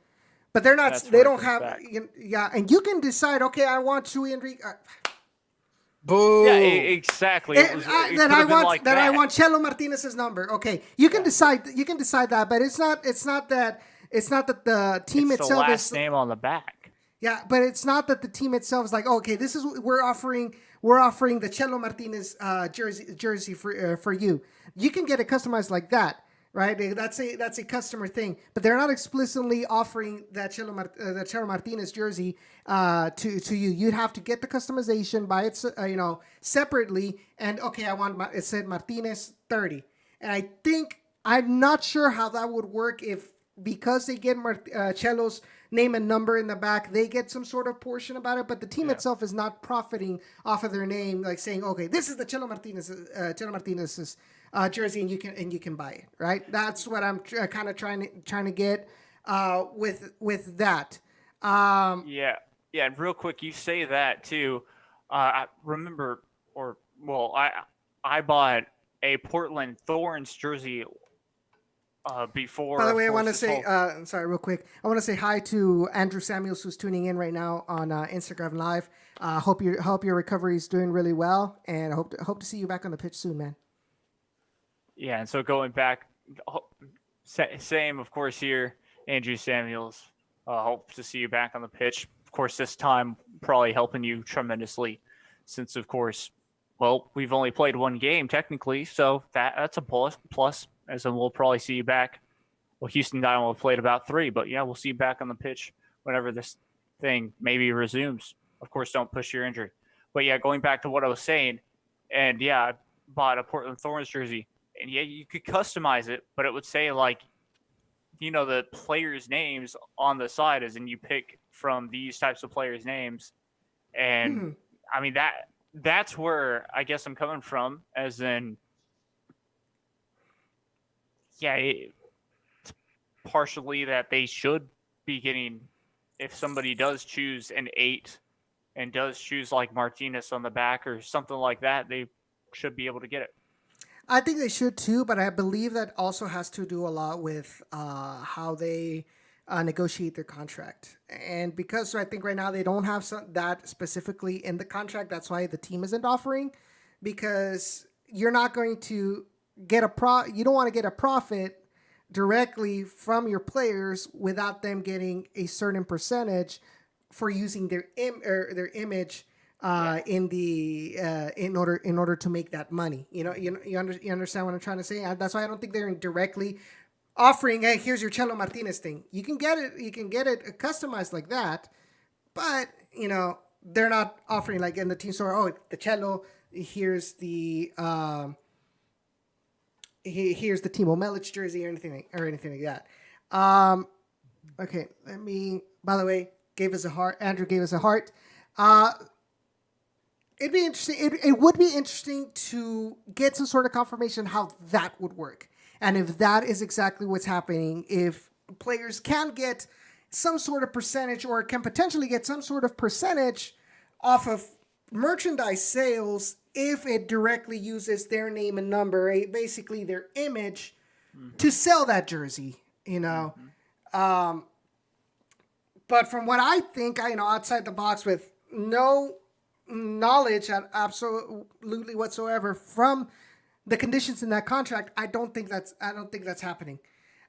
but they're not. That's They where it don't comes have. back. Yeah, and you can decide. Okay, I want Chewy Enrique. Boo. Yeah, exactly. It was. It That could I have been want like that that. I want Chelo Martinez's number. Okay, you can decide. You can decide that, but it's not. It's not that. It's not that the team It's the itself last is. name on the back. Yeah, but it's not that the team itself is like, okay, this is what we're offering. We're offering the Chelo Martinez jersey for you. You can get it customized like that, right? That's a customer thing. But they're not explicitly offering that the Chelo Martinez jersey to you. You'd have to get the customization by its separately. And okay, it said Martinez 30, and I'm not sure how that would work if because they get Chelo's name and number in the back, they get some sort of portion about it, but the team itself is not profiting off of their name, like saying, okay, this is the Chelo Martinez's jersey, and you can buy it, right? That's what I'm kind of trying to get with that. Yeah, yeah. And real quick, you say that too. I remember, I bought a Portland Thorns jersey before. By the way, I of want to course, say, sorry, real quick. I want to say hi to Andrew Samuels, who's tuning in right now on Instagram Live. Hope your recovery is doing really well, and I hope to see you back on the pitch soon, man. Yeah, and so going back, same of course here, Andrew Samuels. Hope to see you back on the pitch. Of course, this time probably helping you tremendously, since of course, well, we've only played one game technically, so that's a plus. As in, we'll probably see you back. Well, Houston Dynamo have played about 3, but yeah, we'll see you back on the pitch whenever this thing maybe resumes. Of course, don't push your injury. But yeah, going back to what I was saying, and yeah, I bought a Portland Thorns jersey, and yeah, you could customize it, but it would say like, the players' names on the side, as in you pick from these types of players' names, and I mean that's where I guess I'm coming from, as in. Yeah, it's partially that they should be getting, if somebody does choose an 8 and does choose like Martinez on the back or something like that, they should be able to get it. I think they should too, but I believe that also has to do a lot with how they negotiate their contract. And because I think right now they don't have that specifically in the contract, that's why the team isn't offering, because you're not going to get you don't want to get a profit directly from your players without them getting a certain percentage for using their image in order to make that money. You understand what I'm trying to say? That's why I don't think they're directly offering, hey, here's your Chelo Martinez thing. You can get it customized like that, but they're not offering like in the team store. Oh, the Chelo. Here's the Timo Melic jersey or anything like that. Okay, by the way, gave us a heart. Andrew gave us a heart. It'd be interesting. It would be interesting to get some sort of confirmation how that would work. And if that is exactly what's happening, if players can get some sort of percentage or can potentially get some sort of percentage off of merchandise sales if it directly uses their name and number, basically their image, to sell that jersey, But from what I think, outside the box with no knowledge absolutely whatsoever from the conditions in that contract, I don't think that's happening.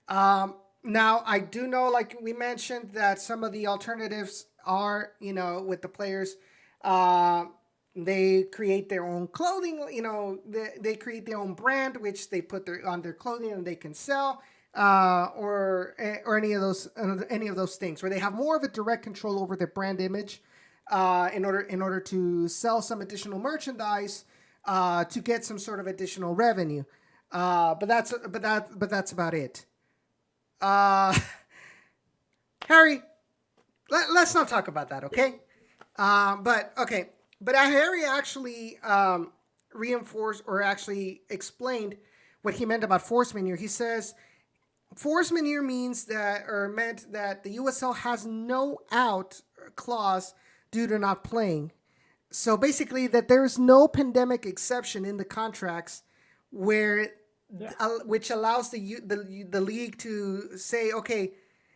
Now I do know, like we mentioned, that some of the alternatives are, with the players, they create their own clothing, they create their own brand, which they put on their clothing and they can sell, or any of those things where they have more of a direct control over their brand image, in order to sell some additional merchandise, to get some sort of additional revenue. But that's about it. Harry, let's not talk about that, okay? But Harry actually reinforced or actually explained what he meant about force majeure. He says force majeure meant that the USL has no out clause due to not playing. So basically, that there's no pandemic exception in the contracts, where which allows the league to say, okay,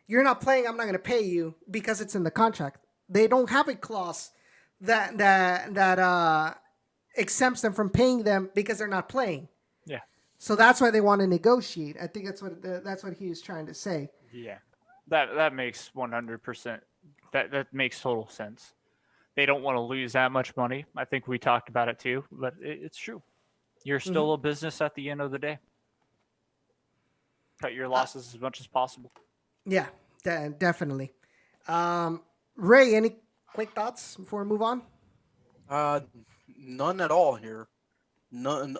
you're not playing, I'm not going to pay you because it's in the contract. They don't have a clause that exempts them from paying them because they're not playing. Yeah. So that's why they want to negotiate. I think that's what he was trying to say. Yeah. That makes 100%. That makes total sense. They don't want to lose that much money. I think we talked about it too, but it's true. You're still a business at the end of the day. Cut your losses as much as possible. Yeah, definitely. Ray, any quick thoughts before we move on? None at all here. None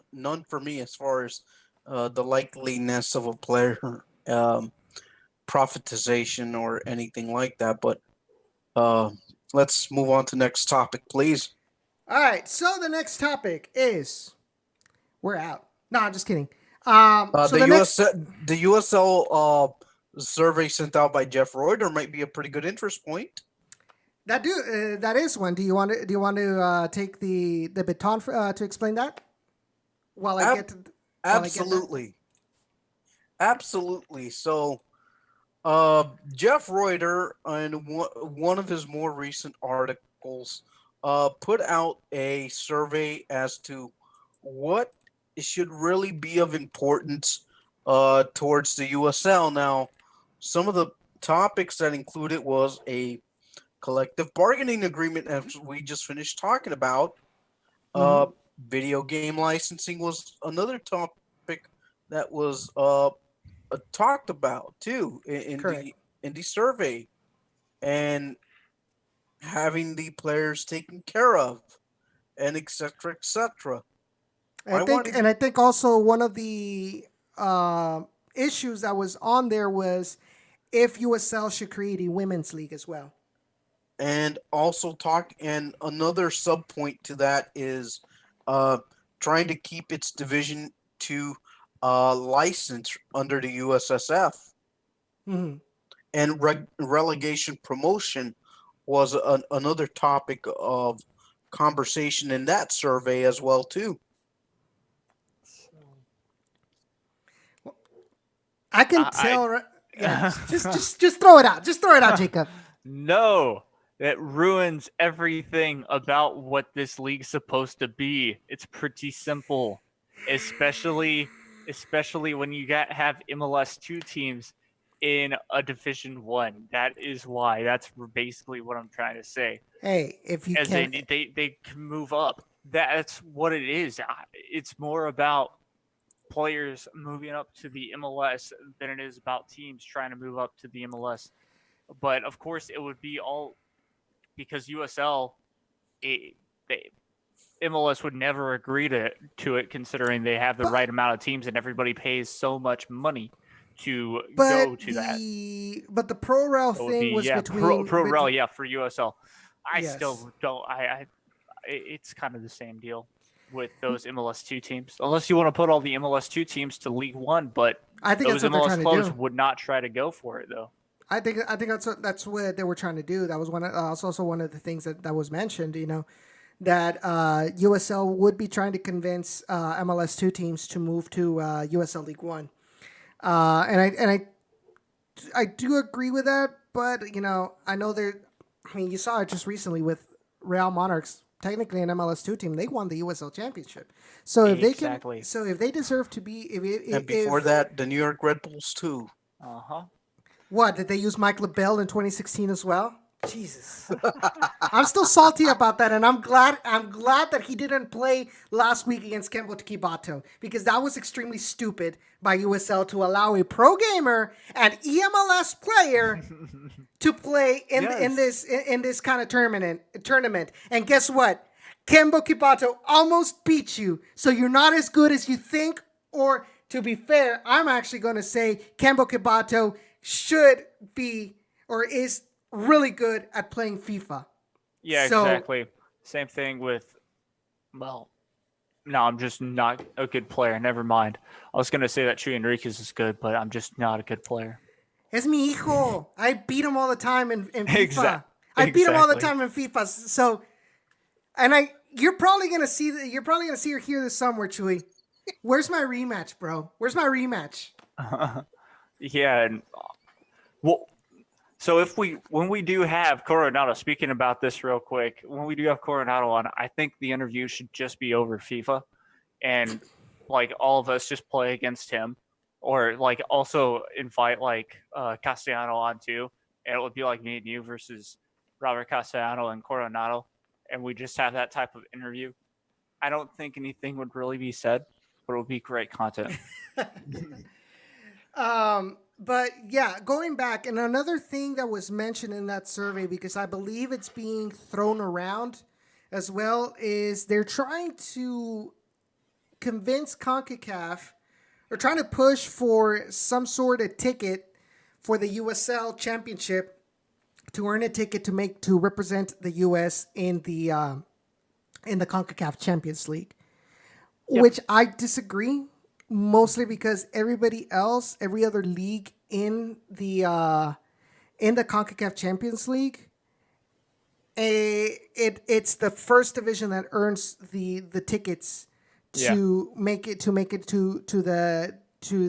for me as far as the likeliness of a player profitization or anything like that. But let's move on to next topic, please. All right. So the next topic is we're out. No, I'm just kidding. The USL survey sent out by Jeff Reuter might be a pretty good interest point. That is one. Do you want to take the baton to explain that? While I get to absolutely. So, Jeff Reuter, in one of his more recent articles, put out a survey as to what should really be of importance towards the USL. Now, some of the topics that included was a collective bargaining agreement, as we just finished talking about. Video game licensing was another topic that was talked about too in the survey, and having the players taken care of, and etc. etc. I think also one of the issues that was on there was if USL should create a women's league as well. And also and another sub point to that is trying to keep its Division 2 license under the USSF. And relegation promotion was another topic of conversation in that survey as well too. I can tell. Yeah, just throw it out. Just throw it out, Jacob. No, that ruins everything about what this league's supposed to be. It's pretty simple, especially when you have MLS 2 teams in a Division 1. That is why. That's basically what I'm trying to say. Hey, if you can, they can move up. That's what it is. It's more about players moving up to the MLS than it is about teams trying to move up to the MLS. But of course, it would be all because USL, MLS would never agree to it, considering they have the right amount of teams and everybody pays so much money to go to that. But the pro rel thing was between pro rel, for USL. I Yes. still don't. It's kind of the same deal with those MLS 2 teams, unless you want to put all the MLS 2 teams to League 1. But I think those that's what they're MLS trying to clubs do. would not try to go for it, though. I think that's what they were trying to do. That was also one of the things that was mentioned. That USL would be trying to convince MLS 2 teams to move to USL League 1, and I do agree with that. But I know you saw it just recently with Real Monarchs. Technically, an MLS 2 team, they won the USL Championship. So if Exactly. if they deserve to be, And before that, the New York Red Bulls too. What, did they use Mike LaBelle in 2016 as well? Jesus, I'm still salty about that, and I'm glad that he didn't play last week against Kembo Kibato, because that was extremely stupid by USL to allow a pro gamer and EMLS player to play in this kind of tournament. And guess what? Kembo Kibato almost beat you, so you're not as good as you think. Or to be fair, I'm actually going to say Kembo Kibato should be or is really good at playing FIFA. Yeah, exactly. Same thing with, no, I'm just not a good player. Never mind. I was going to say that Chuy Enriquez is good, but I'm just not a good player. Es mi hijo. I beat him all the time in FIFA. Exactly. I beat him all the time in FIFA. So And you're probably gonna see or hear this somewhere, Chewy. Where's my rematch, bro? Where's my rematch? Yeah, and well, so when we do have Coronado, speaking about this real quick, when we do have Coronado on, I think the interview should just be over FIFA, and like all of us just play against him, or like also invite like Castellano on too, and it would be like me and you versus Robert Castellano and Coronado, and we just have that type of interview. I don't think anything would really be said, but it would be great content. But yeah, going back, and another thing that was mentioned in that survey, because I believe it's being thrown around as well, is they're trying to convince CONCACAF or trying to push for some sort of ticket for the USL Championship to earn a ticket to represent the US in the CONCACAF Champions League, which I disagree. Mostly because every other league in the CONCACAF Champions League, it's the first division that earns the tickets to make it to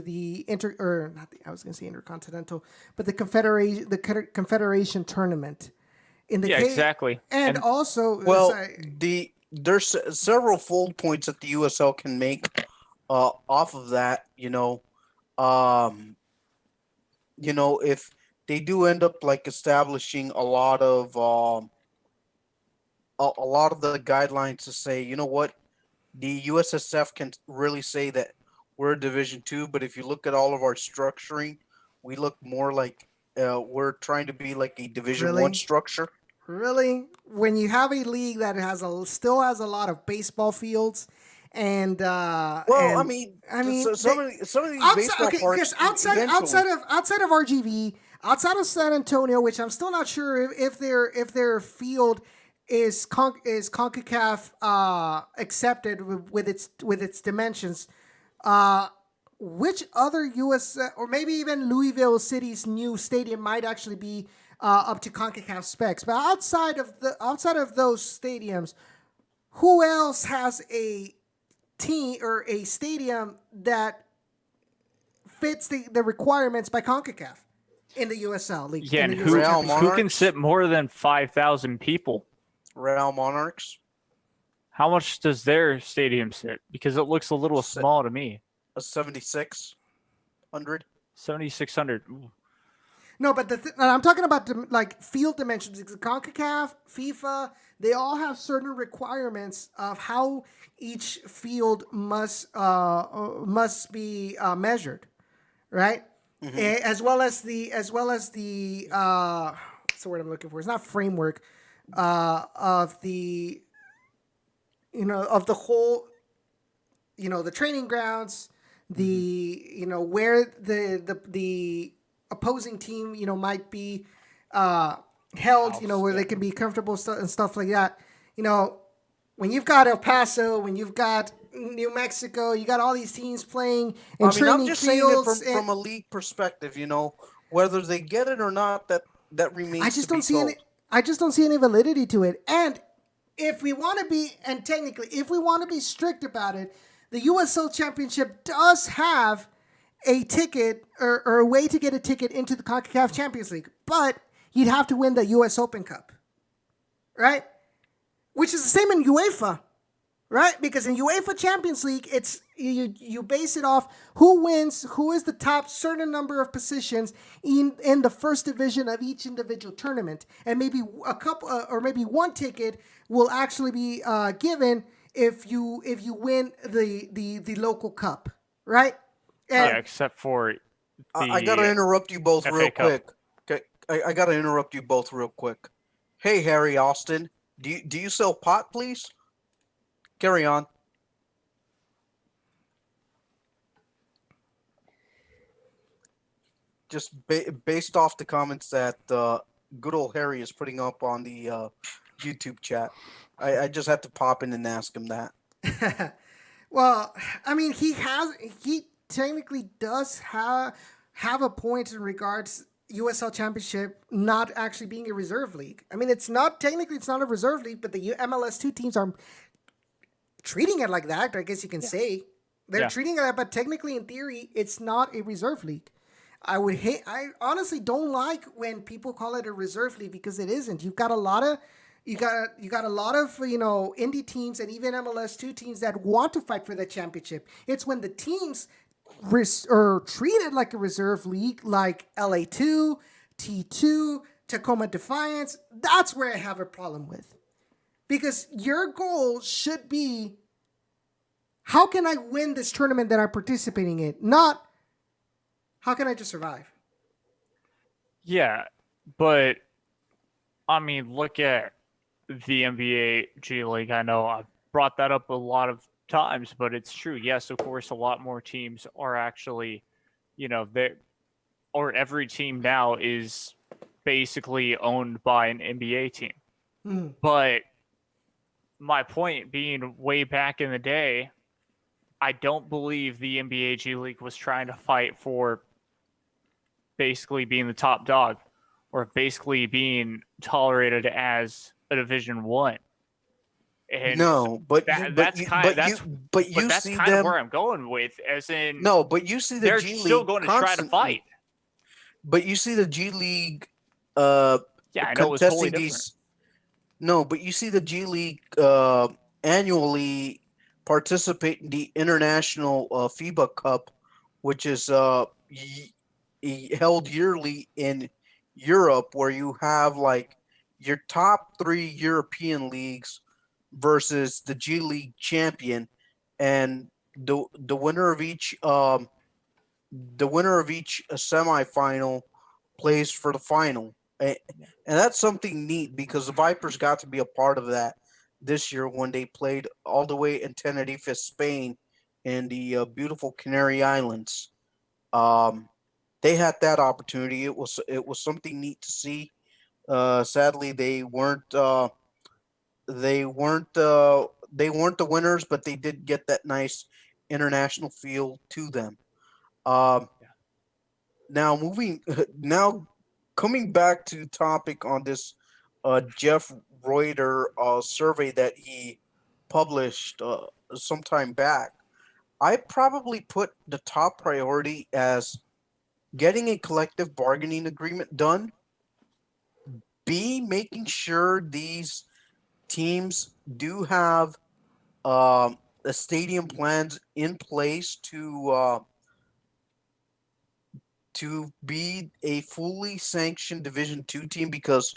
the intercontinental, but the confederation tournament. Exactly. And also, there's several fold points that the USL can make. Off of that, if they do end up like establishing a lot of the guidelines to say, you know what, the USSF can really say that we're a Division II, but if you look at all of our structuring, we look more like we're trying to be like a Division I structure. Really, when you have a league that still has a lot of baseball fields. And some of these baseball parks outside of RGV, outside of San Antonio, which I'm still not sure if their field is CONCACAF accepted with its dimensions. Which other US or maybe even Louisville City's new stadium might actually be up to CONCACAF specs? But outside of those stadiums, who else has a team or a stadium that fits the requirements by CONCACAF in the USL League? Yeah, and who can sit more than 5,000 people? Real Monarchs. How much does their stadium sit? Because it looks a little small to me. A 7,600. 7,600. No, but I'm talking about like field dimensions. CONCACAF, FIFA, they all have certain requirements of how each field must be measured, right? Mm-hmm. As well as the what's the word I'm looking for? It's not framework of the of the whole, the training grounds, the where the opposing team might be held, where they can be comfortable and stuff like that. When you've got El Paso, when you've got New Mexico, you got all these teams playing in training I'm just fields. Saying it from a league perspective, whether they get it or not, that remains. I just don't see any validity to it. And if we want to be strict about it, the USL Championship does have a ticket or a way to get a ticket into the CONCACAF Champions League, but you'd have to win the US Open Cup, right? Which is the same in UEFA, right? Because in UEFA Champions League, it's you base it off who wins, who is the top certain number of positions in the first division of each individual tournament, and maybe a couple or maybe one ticket will actually be given if you win the local cup, right? Yeah, except for I gotta interrupt you both real quick. Okay, I gotta interrupt you both real quick. Hey, Harry Austin, do you sell pot, please? Carry on. Just based off the comments that good old Harry is putting up on the YouTube chat, I just had to pop in and ask him that. Well, I mean, he technically does have a point in regards USL Championship not actually being a reserve league. I mean, it's not technically it's not a reserve league, but the MLS2 teams are treating it like that. I guess you can say they're Yeah. treating it like, but technically, in theory, it's not a reserve league. I honestly don't like when people call it a reserve league because it isn't. You've got a lot of you got a lot of indie teams and even MLS2 teams that want to fight for the championship. It's when the teams are treated like a reserve league, like LA2, T2, Tacoma Defiance. That's where I have a problem with, because your goal should be, how can I win this tournament that I'm participating in, not how can I just survive? Yeah, but I mean, look at the NBA G League. I know I've brought that up a lot of times, but it's true. Yes, of course, a lot more teams are actually, they or every team now is basically owned by an NBA team. But my point being, way back in the day, I don't believe the NBA G League was trying to fight for basically being the top dog or basically being tolerated as a Division One. And No, but that's you that's see kind them. of where I'm going with, as in No, but you see the they're G League still going to try to constantly- fight. But you see the G League Yeah, I know it's totally contesting different. these. No, but you see the G League annually participate in the international FIBA Cup, which is held yearly in Europe, where you have like your top 3 European leagues versus the G League champion, and the winner of each semifinal plays for the final. And that's something neat because the Vipers got to be a part of that this year when they played all the way in Tenerife, Spain, in the beautiful Canary Islands. They had that opportunity. It was something neat to see. Sadly, they weren't the winners, but they did get that nice international feel to them. Now coming back to topic on this Jeff Reuter survey that he published some time back, I probably put the top priority as getting a collective bargaining agreement done. B, making sure these teams do have the stadium plans in place to be a fully sanctioned Division Two team, because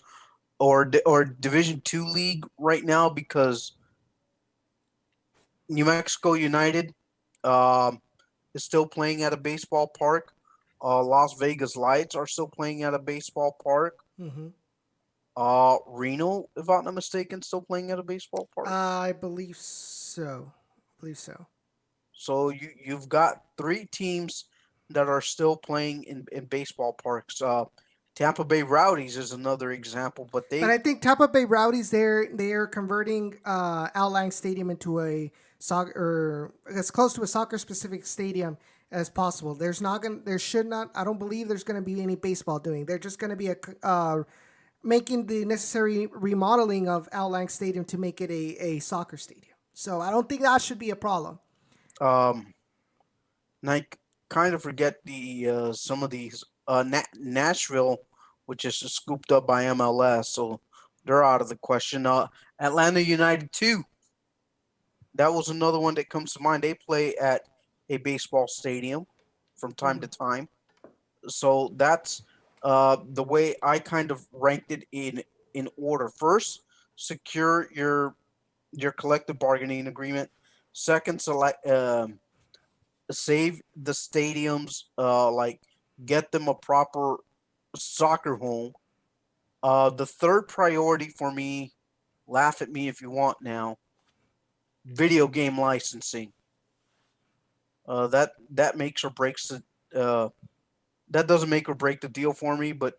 or Division Two league right now, because New Mexico United is still playing at a baseball park. Las Vegas Lights are still playing at a baseball park. Mm-hmm. Reno, if I'm not mistaken, still playing at a baseball park. I believe so. So you've got 3 teams that are still playing in baseball parks. Tampa Bay Rowdies is another example, but I think Tampa Bay Rowdies, they're converting Outline Stadium into a soccer, or as close to a soccer specific stadium as possible. I don't believe there's gonna be any baseball doing. They're just gonna be making the necessary remodeling of Outline Stadium to make it a soccer stadium. So I don't think that should be a problem. And I kind of forget the some of these Nashville, which is scooped up by MLS, so they're out of the question. Atlanta United 2. That was another one that comes to mind. They play at a baseball stadium from time to time. So that's the way I kind of ranked it in order. First, secure your collective bargaining agreement. Second, save the stadiums, like get them a proper soccer home. The third priority for me, laugh at me if you want now, video game licensing. That makes or breaks the that doesn't make or break the deal for me, but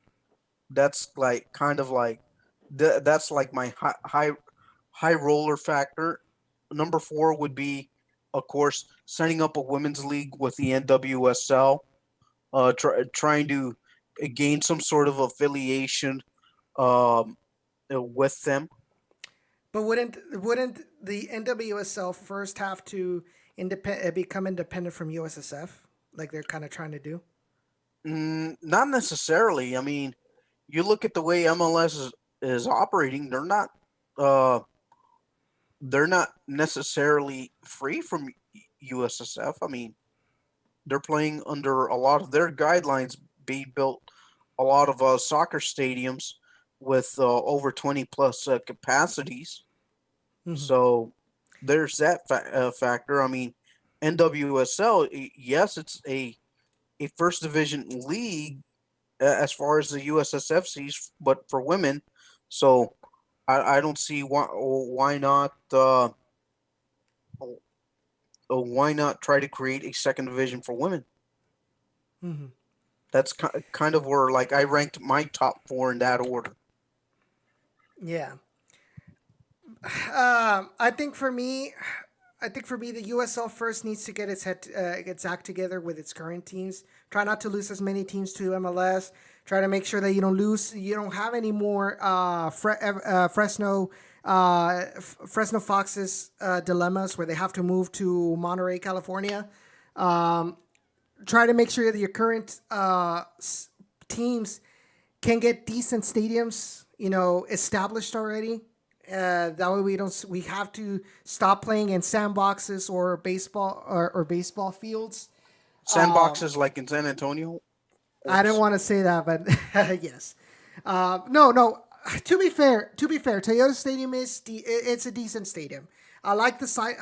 that's like kind of like that's like my high roller factor. Number 4 would be, of course, setting up a women's league with the NWSL, trying to gain some sort of affiliation with them. But wouldn't the NWSL first have to become independent from USSF, like they're kind of trying to do? Not necessarily. I mean, you look at the way MLS is operating; they're not necessarily free from USSF. I mean, they're playing under a lot of their guidelines being built, a lot of soccer stadiums with over 20 plus capacities. Mm-hmm. So there's that factor. I mean, NWSL, yes, it's a first division league as far as the USSF sees, but for women. So I don't see why not try to create a second division for women. Mm-hmm. That's kind of where like I ranked my top 4 in that order. Yeah. I think for me, the USL first needs to get its act together with its current teams. Try not to lose as many teams to MLS. Try to make sure that you don't have any more Fresno Fox's dilemmas where they have to move to Monterey, California. Try to make sure that your current teams can get decent stadiums, established already. That way we have to stop playing in sandboxes or baseball fields. Sandboxes like in San Antonio. I didn't want to say that, but yes. No. To be fair, Toyota Stadium it's a decent stadium. I like the sight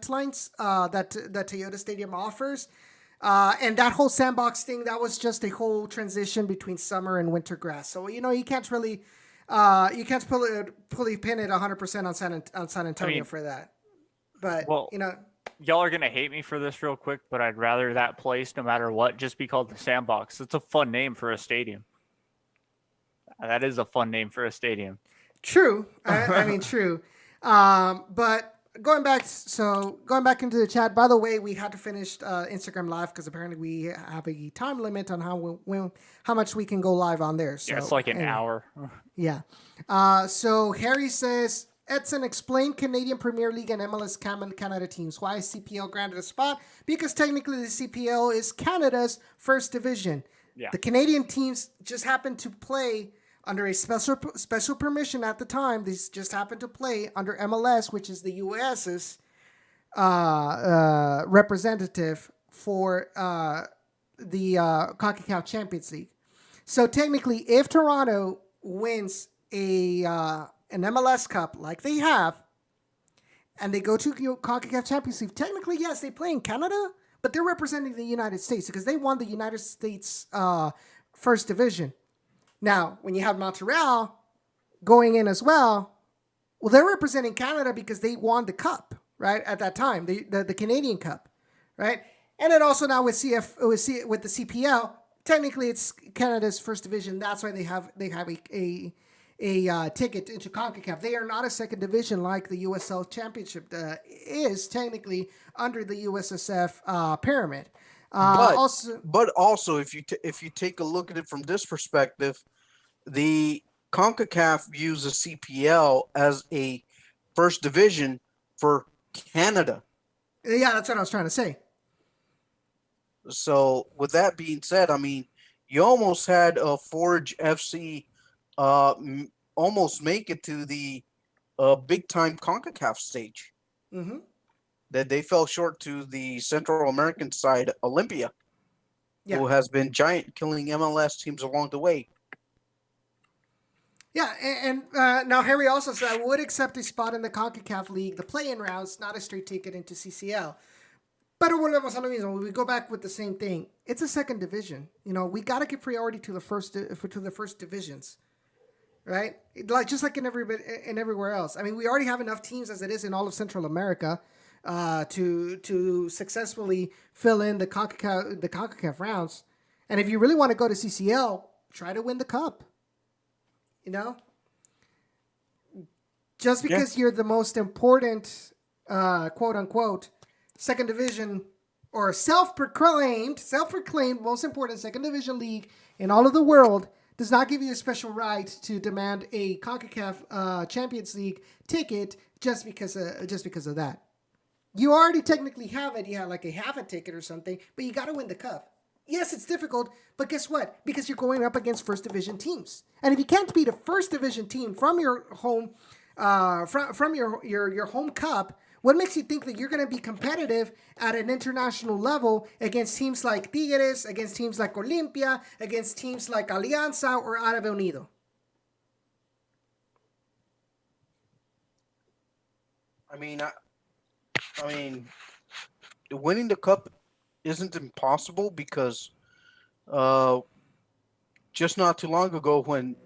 lines that Toyota Stadium offers, and that whole sandbox thing. That was just a whole transition between summer and winter grass. So you can't really. You can't fully pin it 100% on San Antonio for that. But, y'all are going to hate me for this real quick, but I'd rather that place, no matter what, just be called the Sandbox. It's a fun name for a stadium. That is a fun name for a stadium. True. I mean, true. But going back into the chat, by the way, we had to finish Instagram Live because apparently we have a time limit on how much we can go live on there. So, yeah, it's like an hour. Yeah. So Harry says, Edson, explain Canadian Premier League and MLS Canada teams. Why is CPL granted a spot? Because technically the CPL is Canada's first division. Yeah. The Canadian teams just happened to play under a special permission at the time. These just happened to play under MLS, which is the US's representative for the CONCACAF Champions League. So technically, if Toronto wins an MLS Cup like they have, and they go to CONCACAF Champions League, technically, yes, they play in Canada, but they're representing the United States because they won the United States first division. Now, when you have Montreal going in as well, they're representing Canada because they won the cup, right? At that time, the Canadian Cup, right? And then also now with the CPL, technically it's Canada's first division. That's why they have a ticket into CONCACAF. They are not a second division like the USL Championship is technically under the USSF pyramid. But also, if you take a look at it from this perspective, the CONCACAF views the CPL as a first division for Canada. Yeah, that's what I was trying to say. So, with that being said, I mean, you almost had a Forge FC almost make it to the big-time CONCACAF stage. Mm-hmm. That they fell short to the Central American side, Olympia, who has been giant killing MLS teams along the way. Yeah, and now Harry also said, I would accept a spot in the CONCACAF League, the play-in rounds, not a straight ticket into CCL. But we go back with the same thing. It's a second division. We got to give priority to the first divisions, right? Just like in everywhere else. I mean, we already have enough teams as it is in all of Central America to successfully fill in the CONCACAF rounds. And if you really want to go to CCL, try to win the cup. Just because you're the most important, quote unquote, second division or self-proclaimed most important second division league in all of the world does not give you a special right to demand a CONCACAF Champions League ticket just because of that. You already technically have it. You have like a half a ticket or something, but you got to win the cup. Yes, it's difficult, but guess what? Because you're going up against first division teams, and if you can't beat a first division team from your home, from your home cup, what makes you think that you're going to be competitive at an international level against teams like Tigres, against teams like Olimpia, against teams like Alianza or Árabe Unido? I mean, winning the cup isn't impossible because just not too long ago when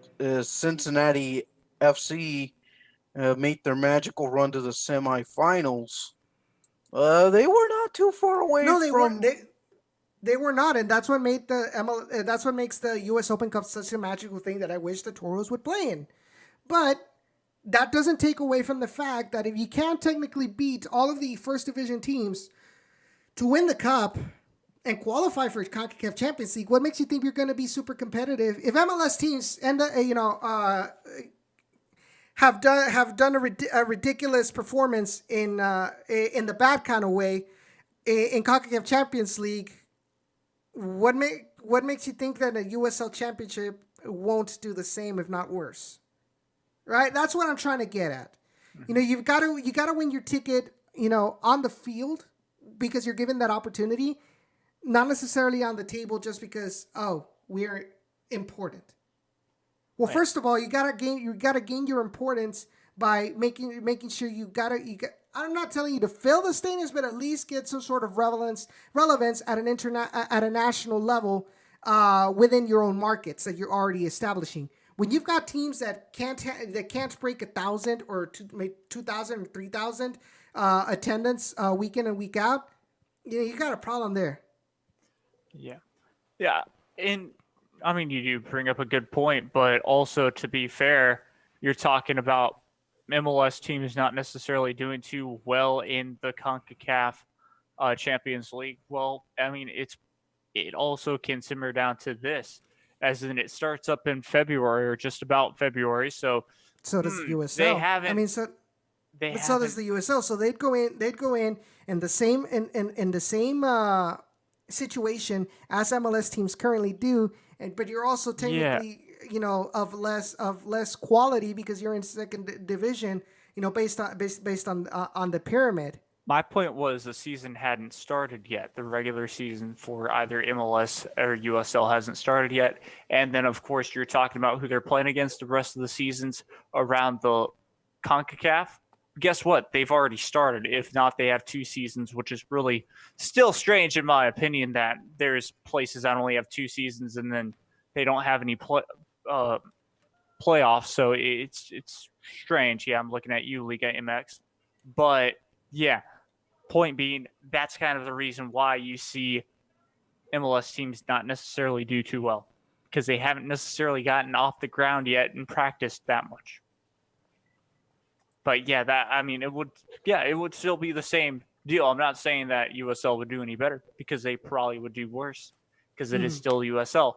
Cincinnati FC made their magical run to the semifinals, they were not too far away No, they from... weren't. They were not, and that's what made that's what makes the U.S. Open Cup such a magical thing that I wish the Toros would play in. But that doesn't take away from the fact that if you can't technically beat all of the first division teams to win the cup and qualify for CONCACAF Champions League, what makes you think you're going to be super competitive? If MLS teams have done a ridiculous performance in the bad kind of way in CONCACAF Champions League, what makes you think that a USL Championship won't do the same, if not worse? Right? That's what I'm trying to get at. You know, you got to win your ticket, on the field because you're given that opportunity, not necessarily on the table just because we're important. Well, first of all, you gotta gain your importance by making sure I'm not telling you to fill the stadiums, but at least get some sort of relevance at a national level within your own markets that you're already establishing. When you've got teams that can't break 1,000 or 2,000 or 3,000 attendance week in and week out, you got a problem there. Yeah, and I mean, you do bring up a good point, but also to be fair, you're talking about MLS teams not necessarily doing too well in the CONCACAF Champions League. Well, I mean, it also can simmer down to this, as in it starts up in February or just about February. So does the USL. They haven't. I mean, so does the USL. So they'd go in the same in the same situation as MLS teams currently do, but you're also technically of less quality because you're in second division, based on the pyramid. My point was the season hadn't started yet. The regular season for either MLS or USL hasn't started yet. And then, of course, you're talking about who they're playing against the rest of the seasons around the CONCACAF. Guess what? They've already started. If not, they have 2 seasons, which is really still strange in my opinion that there's places that only have 2 seasons and then they don't have any playoffs. So it's strange. Yeah, I'm looking at you, Liga MX. But yeah, point being, that's kind of the reason why you see MLS teams not necessarily do too well, because they haven't necessarily gotten off the ground yet and practiced that much. But yeah, it would still be the same deal. I'm not saying that USL would do any better because they probably would do worse because it is still USL.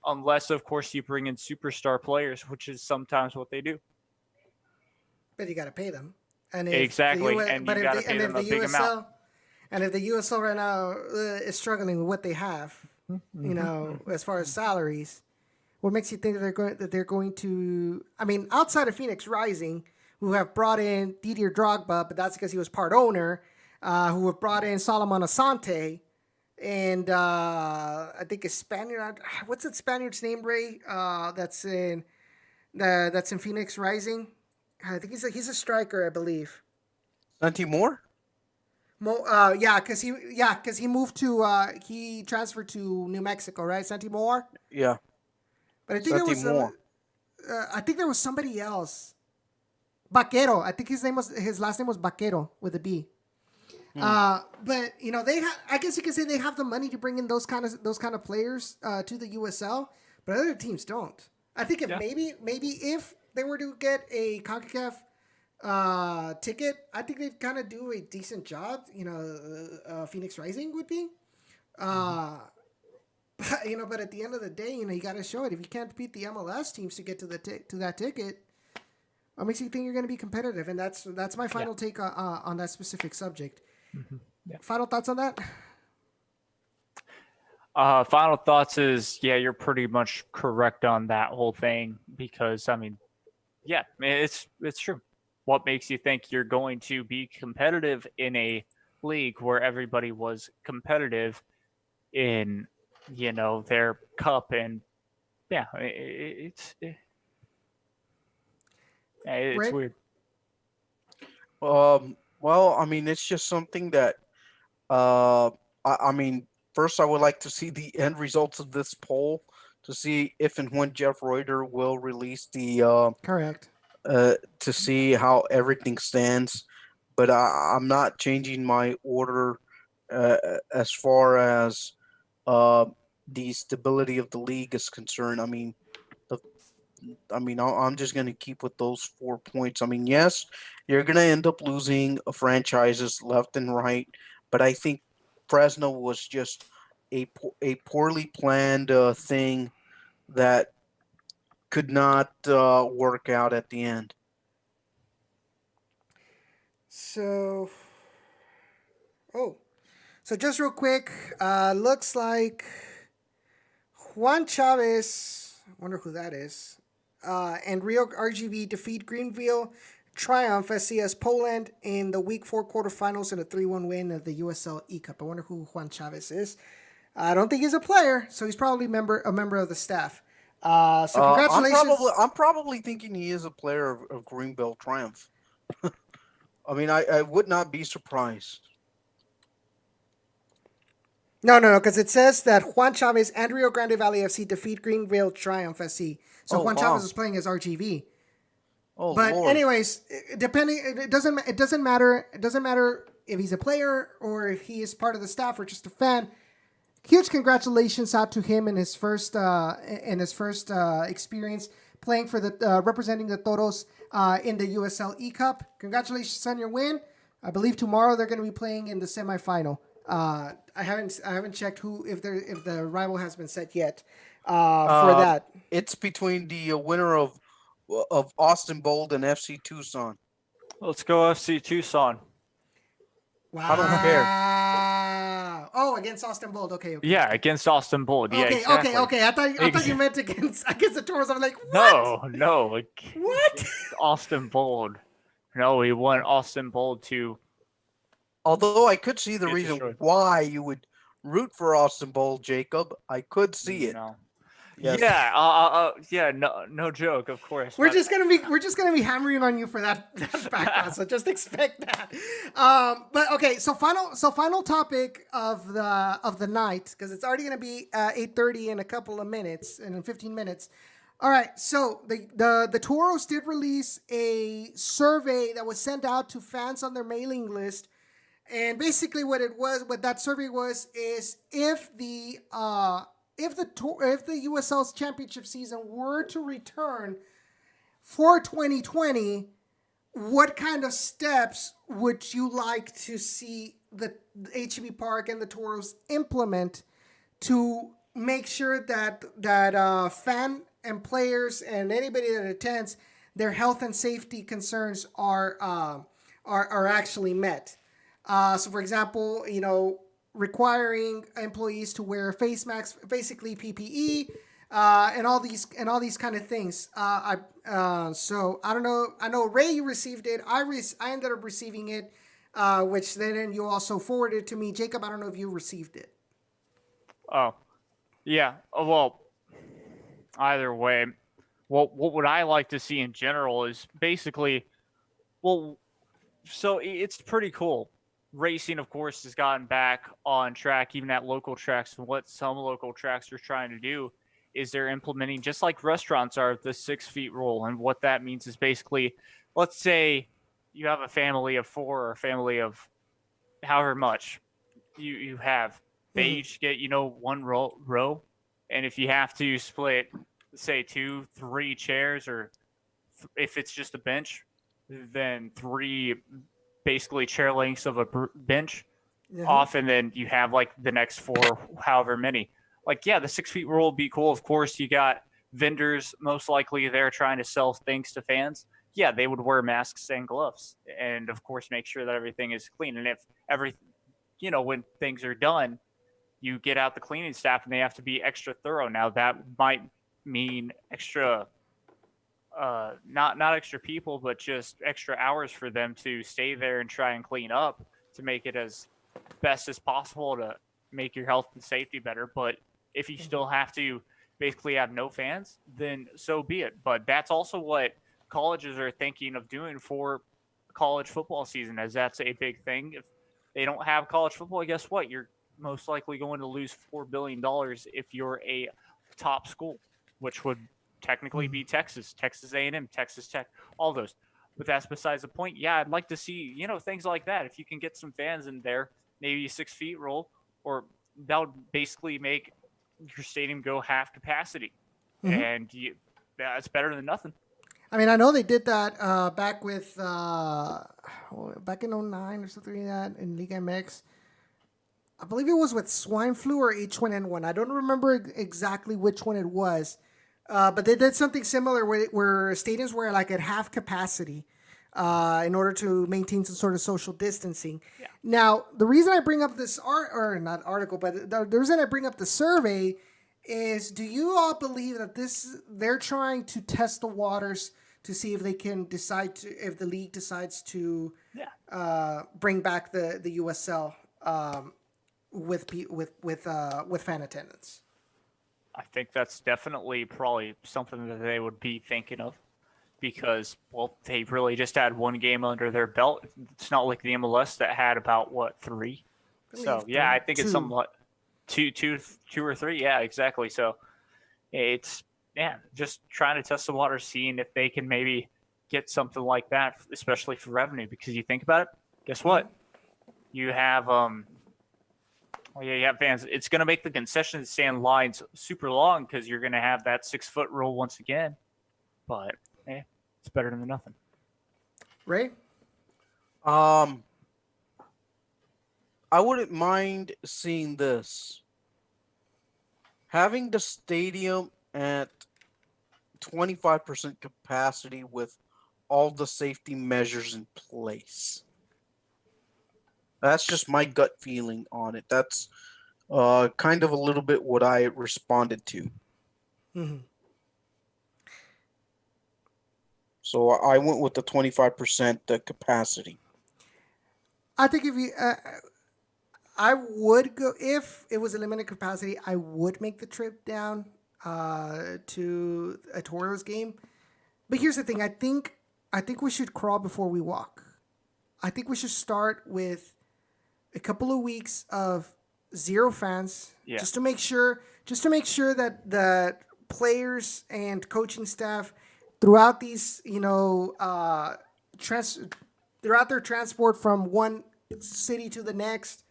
Unless, of course, you bring in superstar players, which is sometimes what they do. But you got to pay them. And exactly, and you got to pay them a big amount. And if the USL right now is struggling with what they have, as far as salaries, what makes you think that they're going to? I mean, outside of Phoenix Rising, who have brought in Didier Drogba, but that's because he was part owner, who have brought in Solomon Asante, and I think a Spaniard. What's that Spaniard's name, Ray? That's in Phoenix Rising. I think he's a striker, I believe. Santi Moore? Because he moved to he transferred to New Mexico, right? Santi Moore. Yeah. But I think I think there was somebody else. Vaquero. I think his last name was Vaquero with a B. But they have. I guess you could say they have the money to bring in those kind of players to the USL, but other teams don't. I think maybe if they were to get a CONCACAF ticket, I think they'd kind of do a decent job. Phoenix Rising would be. But at the end of the day, you got to show it. If you can't beat the MLS teams to get to that ticket, what makes you think you're going to be competitive? And that's my final take on that specific subject. Mm-hmm. Yeah. Final thoughts on that? Final thoughts is, you're pretty much correct on that whole thing because, it's true. What makes you think you're going to be competitive in a league where everybody was competitive in, their cup? And it's Right? weird. Well, I mean, it's just something that, I mean, first I would like to see the end results of this poll to see if and when Jeff Reuter will release the Correct. to see how everything stands. But I'm not changing my order as far as the stability of the league is concerned. I mean, I'm just going to keep with those 4 points. I mean, yes, you're going to end up losing franchises left and right, but I think Fresno was just a poorly planned thing that could not work out at the end. So, so just real quick, looks like Juan Chavez, I wonder who that is, and Rio RGV defeat Greenville Triumph SCS Poland in the Week 4 quarterfinals in a 3-1 win of the USL E-Cup. I wonder who Juan Chavez is. I don't think he's a player, so he's probably a member of the staff. So congratulations. I'm probably thinking he is a player of Greenville Triumph. I mean, I would not be surprised. No, because it says that Juan Chavez and Rio Grande Valley FC defeat Greenville Triumph SC. So Juan Chavez is playing as RGV. Oh, but Lord. anyways, it doesn't matter. It doesn't matter if he's a player or if he is part of the staff or just a fan. Huge congratulations out to him in his first experience playing for the representing the Toros in the USL E Cup. Congratulations on your win. I believe tomorrow they're going to be playing in the semifinal. I haven't checked if the rival has been set yet for that. It's between the winner of Austin Bold and FC Tucson. Let's go FC Tucson. Wow. I don't care. Oh, against Austin Bold. Okay. Yeah, against Austin Bold. Yeah, okay, exactly. okay. I thought you meant against the Toros. I'm like, what? No. What? Austin Bold. No, we want Austin Bold to. Although I could see the Get reason destroyed. why you would root for Austin Bold, Jacob. I could see it. No. Yes. Yeah. No joke. Of course. We're just gonna be hammering on you for that background. So just expect that. But okay. So final topic of the night, because it's already gonna be 8:30 in a couple of minutes and in 15 minutes. All right. So the Toros did release a survey that was sent out to fans on their mailing list. And basically what that survey was, is if the USL's championship season were to return for 2020, what kind of steps would you like to see the HEB Park and the Toros implement to make sure that fan and players and anybody that attends, their health and safety concerns are actually met? So, for example, requiring employees to wear face masks, basically PPE, and all these kind of things. So I don't know. I know Ray, you received it. I ended up receiving it, which then you also forwarded to me. Jacob, I don't know if you received it. Oh, yeah. Well, either way, what would I like to see in general is basically, so it's pretty cool. Racing, of course, has gotten back on track, even at local tracks. And what some local tracks are trying to do is they're implementing, just like restaurants are, the 6 feet rule. And what that means is basically, let's say you have a family of 4 or a family of however much you have. They each get, 1 row. And if you have to split, say 2, 3 chairs, or if it's just a bench, then 3 basically chair lengths of a bench off, and then you have like the next 4, however many. like, yeah, the 6 feet rule would be cool. Of course, you got vendors most likely there trying to sell things to fans. Yeah, they would wear masks and gloves, and of course, make sure that everything is clean. And if when things are done, you get out the cleaning staff and they have to be extra thorough. Now that might mean extra, not extra people, but just extra hours for them to stay there and try and clean up to make it as best as possible to make your health and safety better. But if you still have to basically have no fans, then so be it. But that's also what colleges are thinking of doing for college football season, as that's a big thing. If they don't have college football, guess what? You're most likely going to lose $4 billion if you're a top school, which would technically be Texas A&M, Texas Tech, all those. But that's besides the point. Yeah, I'd like to see, things like that. If you can get some fans in there, maybe a 6 feet rule, or that would basically make your stadium go half capacity. And that's better than nothing. I mean, I know they did that back in '09 or something like that in Liga MX. I believe it was with swine flu or H1N1. I don't remember exactly which one it was. But they did something similar where stadiums were like at half capacity in order to maintain some sort of social distancing. Yeah. Now, the reason I bring up this not article, but the reason I bring up the survey is, do you all believe that they're trying to test the waters to see if they can if the league decides to bring back the USL with fan attendance? I think that's definitely probably something that they would be thinking of, because, well, they really just had one game under their belt. It's not like the MLS that had about, three? So, yeah, I think it's somewhat two or three. Yeah, exactly. So it's, just trying to test the water, seeing if they can maybe get something like that, especially for revenue. Because you think about it, guess what? You have you have fans. It's going to make the concession stand lines super long because you're going to have that 6 foot rule once again. But it's better than nothing. Ray? I wouldn't mind seeing this. Having the stadium at 25% capacity with all the safety measures in place. That's just my gut feeling on it. That's kind of a little bit what I responded to. Mm-hmm. So I went with the 25% capacity. I think if you, I would go if it was a limited capacity. I would make the trip down to a Toros game. But here's the thing: I think we should crawl before we walk. I think we should start with a couple of weeks of zero fans, just to make sure that the players and coaching staff throughout these, throughout their transport from one city to the next,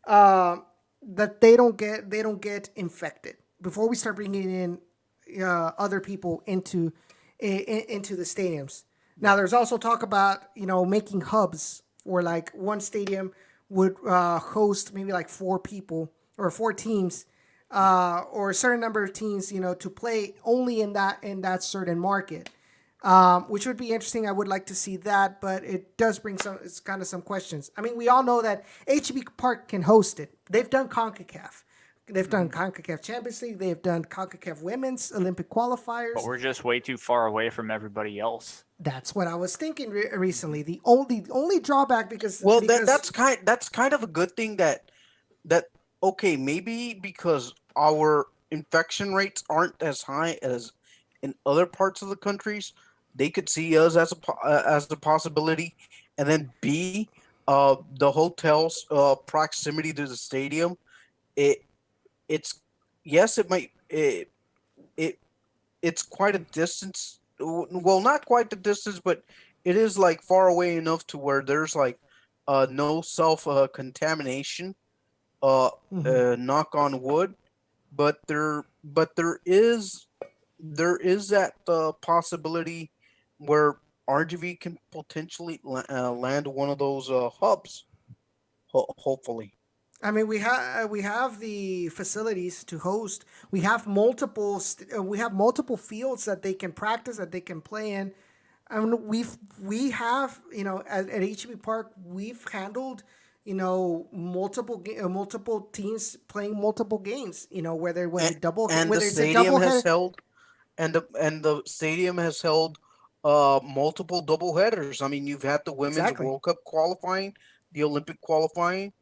that they don't get infected before we start bringing in other people into the stadiums. Now, there's also talk about making hubs where like one stadium would host maybe like 4 people or 4 teams, or a certain number of teams, to play only in that certain market, which would be interesting. I would like to see that, but it does bring some questions. I mean, we all know that HEB Park can host it. They've done CONCACAF. They've done CONCACAF Champions League. They've done CONCACAF Women's Olympic qualifiers. But we're just way too far away from everybody else. That's what I was thinking recently. The only drawback because that's kind of a good thing that okay, maybe because our infection rates aren't as high as in other parts of the countries, they could see us as a possibility, and then B, the hotel's proximity to the stadium, it's quite a distance. Well, not quite the distance, but it is like far away enough to where there's like no self contamination. Knock on wood, but there is that possibility where RGV can potentially land one of those hubs. Hopefully. I mean, we have the facilities to host. We have multiple fields that they can practice, that they can play in. I mean, we have at HEB Park we've handled multiple teams playing multiple games. Whether it was and, a double, and the whether it's a stadium double has header. held and the stadium has held multiple double headers. I mean, you've had the women's Exactly. World Cup qualifying, the Olympic qualifying.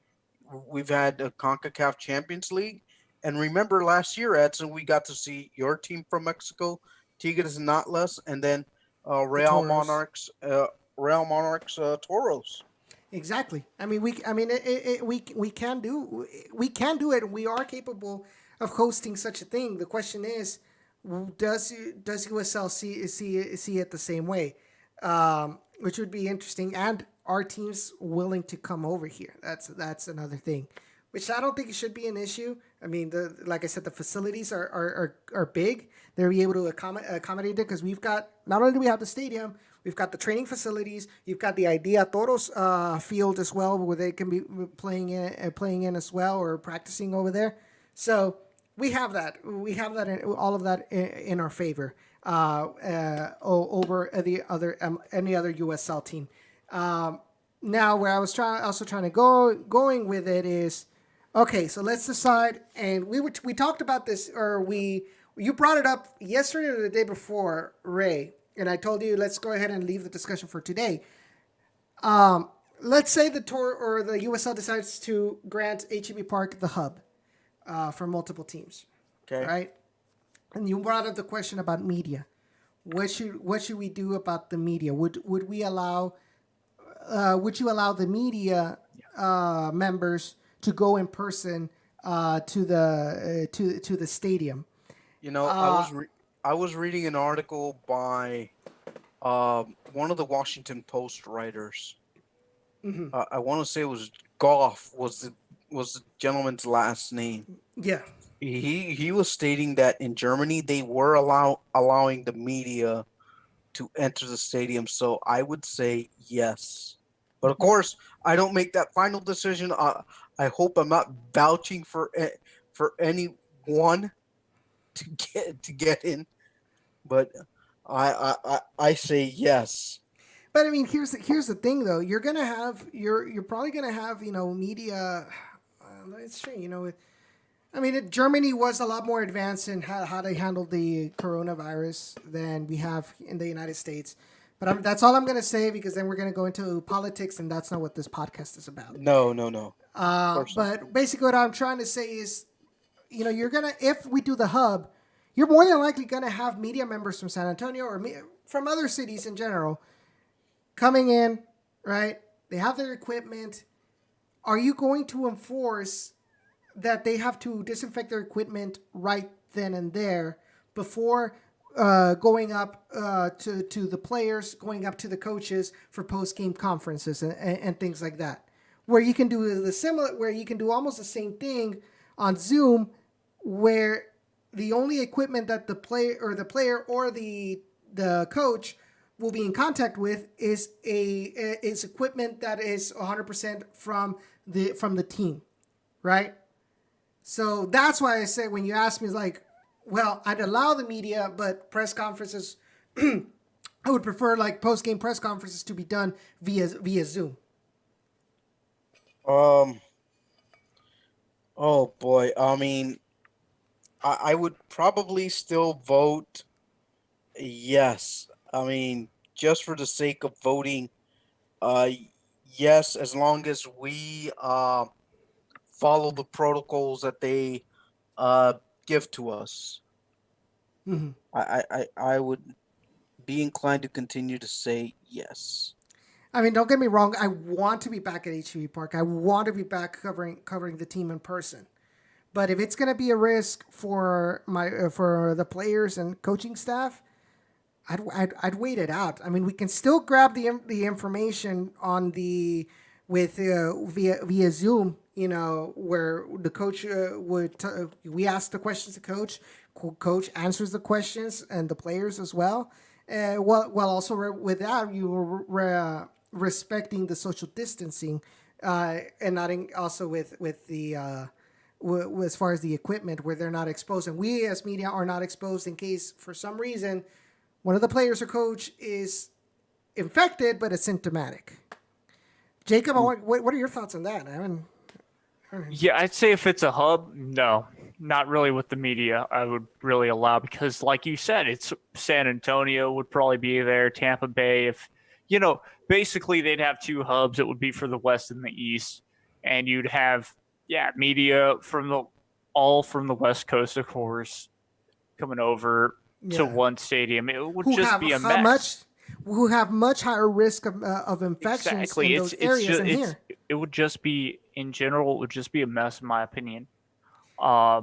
We've had a CONCACAF Champions League, and remember last year, Edson, we got to see your team from Mexico, Tigres and Atlas, and then The Toros. Real Monarchs, Toros. Exactly. I mean, we can do it. We are capable of hosting such a thing. The question is, does USL see it the same way? Which would be interesting. And are teams willing to come over here? That's another thing, which I don't think it should be an issue. I mean, like I said, the facilities are big. They'll be able to accommodate it because we've got, not only do we have the stadium, we've got the training facilities. You've got the Idea Toros field as well, where they can be playing in as well, or practicing over there. So we have that. We have that. All of that in our favor over any other USL team. Now, where I was trying to going with it is, okay, so let's decide. And we talked about this, or you brought it up yesterday or the day before, Ray, and I told you let's go ahead and leave the discussion for today. Let's say the tour or the USL decides to grant HEB Park the hub for multiple teams, Okay. right? And you brought up the question about media. What should we do about the media? Would we allow? Would you allow the media members to go in person to the stadium? I was reading an article by one of the Washington Post writers. I want to say it was Goff was the gentleman's last name. Yeah. He was stating that in Germany they were allowing the media to enter the stadium. So I would say yes. But of course, I don't make that final decision. I hope I'm not vouching for anyone to get in. But I say yes. But I mean, here's the thing though. You're probably gonna have media. It's true. I mean, Germany was a lot more advanced in how they handled the coronavirus than we have in the United States. But that's all I'm going to say, because then we're going to go into politics, and that's not what this podcast is about. No. But basically what I'm trying to say is, if we do the hub, you're more than likely going to have media members from San Antonio or from other cities in general coming in, right? They have their equipment. Are you going to enforce that they have to disinfect their equipment right then and there before going up to the players, going up to the coaches for post-game conferences and things like that, where you can do almost the same thing on Zoom, where the only equipment that the player or the coach will be in contact with is equipment that is 100% from the team, right? So that's why I said, when you ask me, it's like, well, I'd allow the media, but press conferences, I would prefer like post-game press conferences to be done via Zoom. Oh boy. I mean, I would probably still vote yes. I mean, just for the sake of voting, yes, as long as we follow the protocols that they give to us. Mm-hmm. I would be inclined to continue to say yes. I mean, don't get me wrong. I want to be back at HEB Park. I want to be back covering the team in person. But if it's going to be a risk for for the players and coaching staff, I'd wait it out. I mean, we can still grab the information on via Zoom. Where the coach we ask the questions to coach answers the questions, and the players as well. While also with that, you were respecting the social distancing and not also with the as far as the equipment where they're not exposed, and we as media are not exposed in case for some reason one of the players or coach is infected but asymptomatic. Jacob, what are your thoughts on that? Yeah, I'd say if it's a hub, no, not really with the media. I would really allow, because like you said, it's San Antonio would probably be there, Tampa Bay. If, basically they'd have two hubs. It would be for the West and the East. And you'd have, media all from the West Coast, of course, coming over to one stadium. It would just be a mess. Who have much higher risk of infections in those areas than here. It would just be, in general, it would just be a mess, in my opinion. But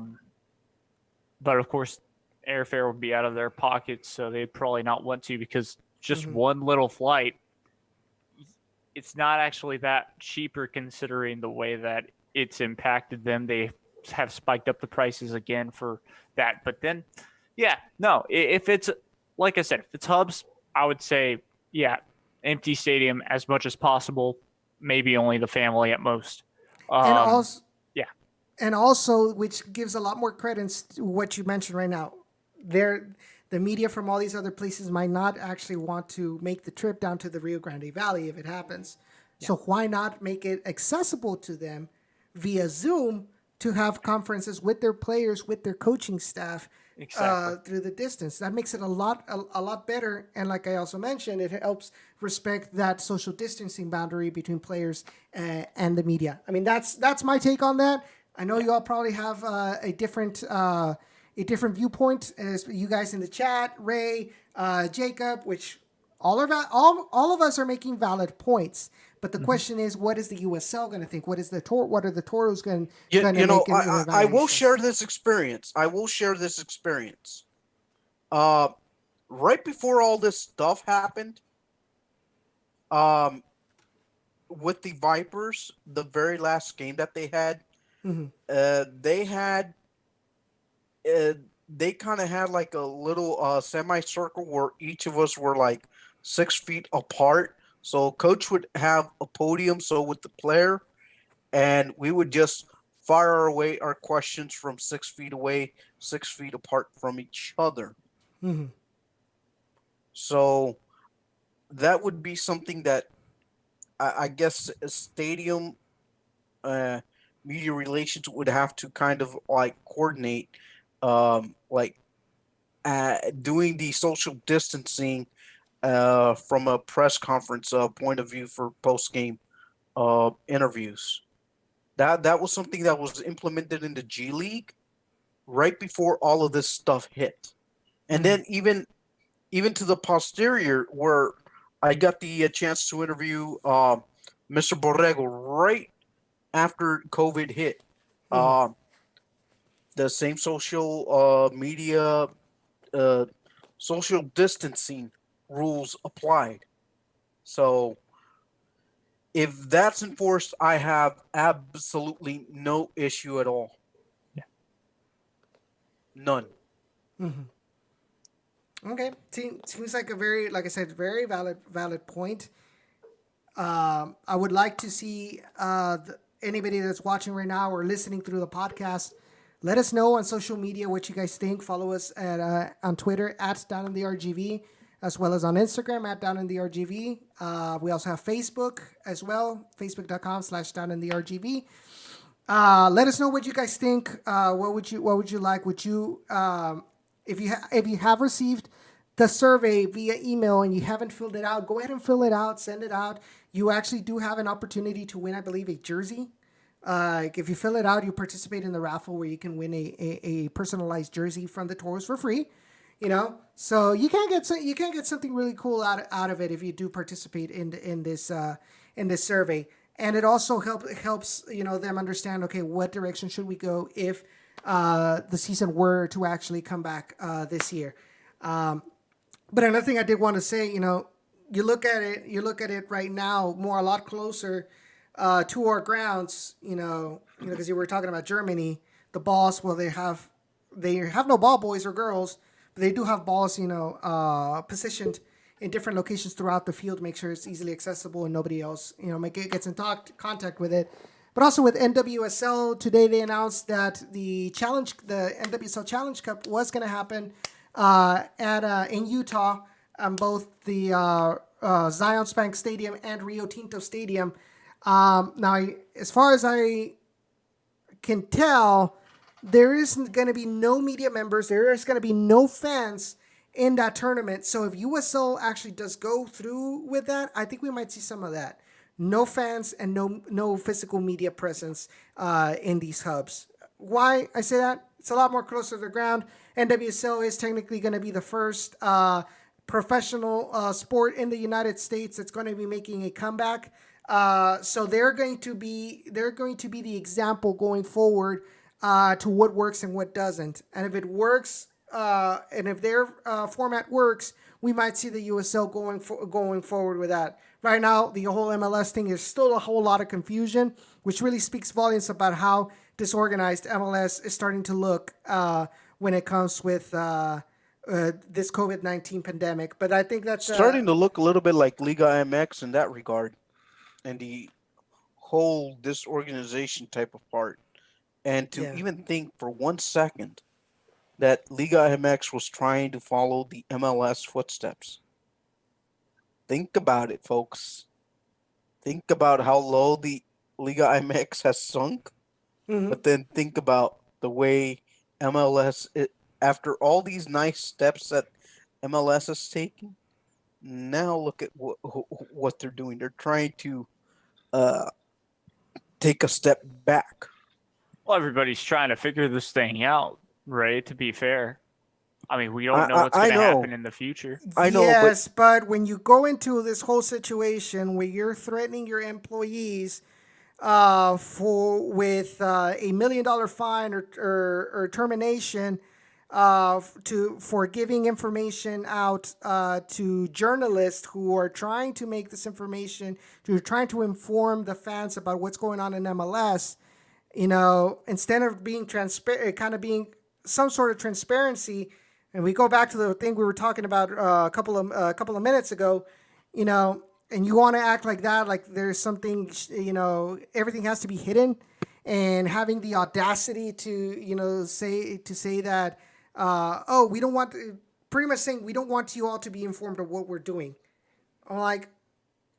of course, airfare would be out of their pockets, so they'd probably not want to, because just one little flight, it's not actually that cheaper considering the way that it's impacted them. They have spiked up the prices again for that. But then, if it's, like I said, if it's hubs, I would say, empty stadium as much as possible. Maybe only the family at most. And also, which gives a lot more credence to what you mentioned right now. The media from all these other places might not actually want to make the trip down to the Rio Grande Valley if it happens. Yeah. So why not make it accessible to them via Zoom to have conferences with their players, with their coaching staff, through the distance? That makes it a lot better. And like I also mentioned, it helps respect that social distancing boundary between players and the media. I mean, that's my take on that. I know you all probably have a different viewpoint, as you guys in the chat, Ray, Jacob, which all of us are making valid points. But the question is, what is the USL going to think? What are the Toros going to make? I will share this experience. Right before all this stuff happened, with the Vipers, the very last game that they had, they kind of had like a little semicircle where each of us were like 6 feet apart. So coach would have a podium, so with the player, and we would just fire away our questions from 6 feet away, 6 feet apart from each other. So that would be something that I guess a stadium media relations would have to kind of like coordinate, doing the social distancing from a press conference point of view for post-game interviews. That was something that was implemented in the G League right before all of this stuff hit. And then even to the posterior, where I got the chance to interview Mr. Borrego right after COVID hit. The same social media, social distancing rules applied. So if that's enforced, I have absolutely no issue at all. Yeah. None. Okay. Seems like a very, like I said, very valid point. I would like to see anybody that's watching right now or listening through the podcast, let us know on social media what you guys think. Follow us on Twitter @Down in the RGV, as well as on Instagram @Down in the RGV. We also have Facebook as well, facebook.com/Down in the RGV. Let us know what you guys think. What would you like? Would you, if you have received the survey via email and you haven't filled it out, go ahead and fill it out, send it out. You actually do have an opportunity to win, I believe, a jersey. If you fill it out, you participate in the raffle where you can win a personalized jersey from the Toros for free. So you can get something really cool out of it if you do participate in this survey. And it also helps them understand, okay, what direction should we go if the season were to actually come back this year. But another thing I did want to say, you look at it right now a lot closer to our grounds, because you were talking about Germany, the balls, well, they have no ball boys or girls, but they do have balls, positioned in different locations throughout the field, make sure it's easily accessible and nobody else, gets in contact with it. But also with NWSL, today they announced that the NWSL Challenge Cup was going to happen in Utah, both the Zions Bank Stadium and Rio Tinto Stadium. Now, as far as I can tell, there isn't going to be no media members. There is going to be no fans in that tournament. So if USL actually does go through with that, I think we might see some of that. No fans and no physical media presence in these hubs. Why I say that? It's a lot more closer to the ground. NWSL is technically going to be the first professional sport in the United States that's going to be making a comeback. So they're going to be the example going forward to what works and what doesn't. And if it works, and if their format works, we might see the USL going forward with that. Right now, the whole MLS thing is still a whole lot of confusion, which really speaks volumes about how disorganized MLS is starting to look when it comes with this COVID-19 pandemic. But I think that's starting to look a little bit like Liga MX in that regard, and the whole disorganization type of part. And to even think for 1 second that Liga MX was trying to follow the MLS footsteps. Think about it, folks. Think about how low the Liga MX has sunk. Mm-hmm. But then think about the way MLS, after all these nice steps that MLS is taking, now look at what they're doing. They're trying to take a step back. Well, everybody's trying to figure this thing out, right? To be fair. I mean, we don't know what's going to happen in the future. I know. Yes, but when you go into this whole situation where you're threatening your employees with a $1 million fine or termination for giving information out to journalists who are trying to make this information, who are trying to inform the fans about what's going on in MLS, instead of being transparent, kind of being some sort of transparency. And we go back to the thing we were talking about a couple of minutes ago, and you want to act like that, like there's something, everything has to be hidden, and having the audacity to, say that, we don't want, pretty much saying we don't want you all to be informed of what we're doing. I'm like,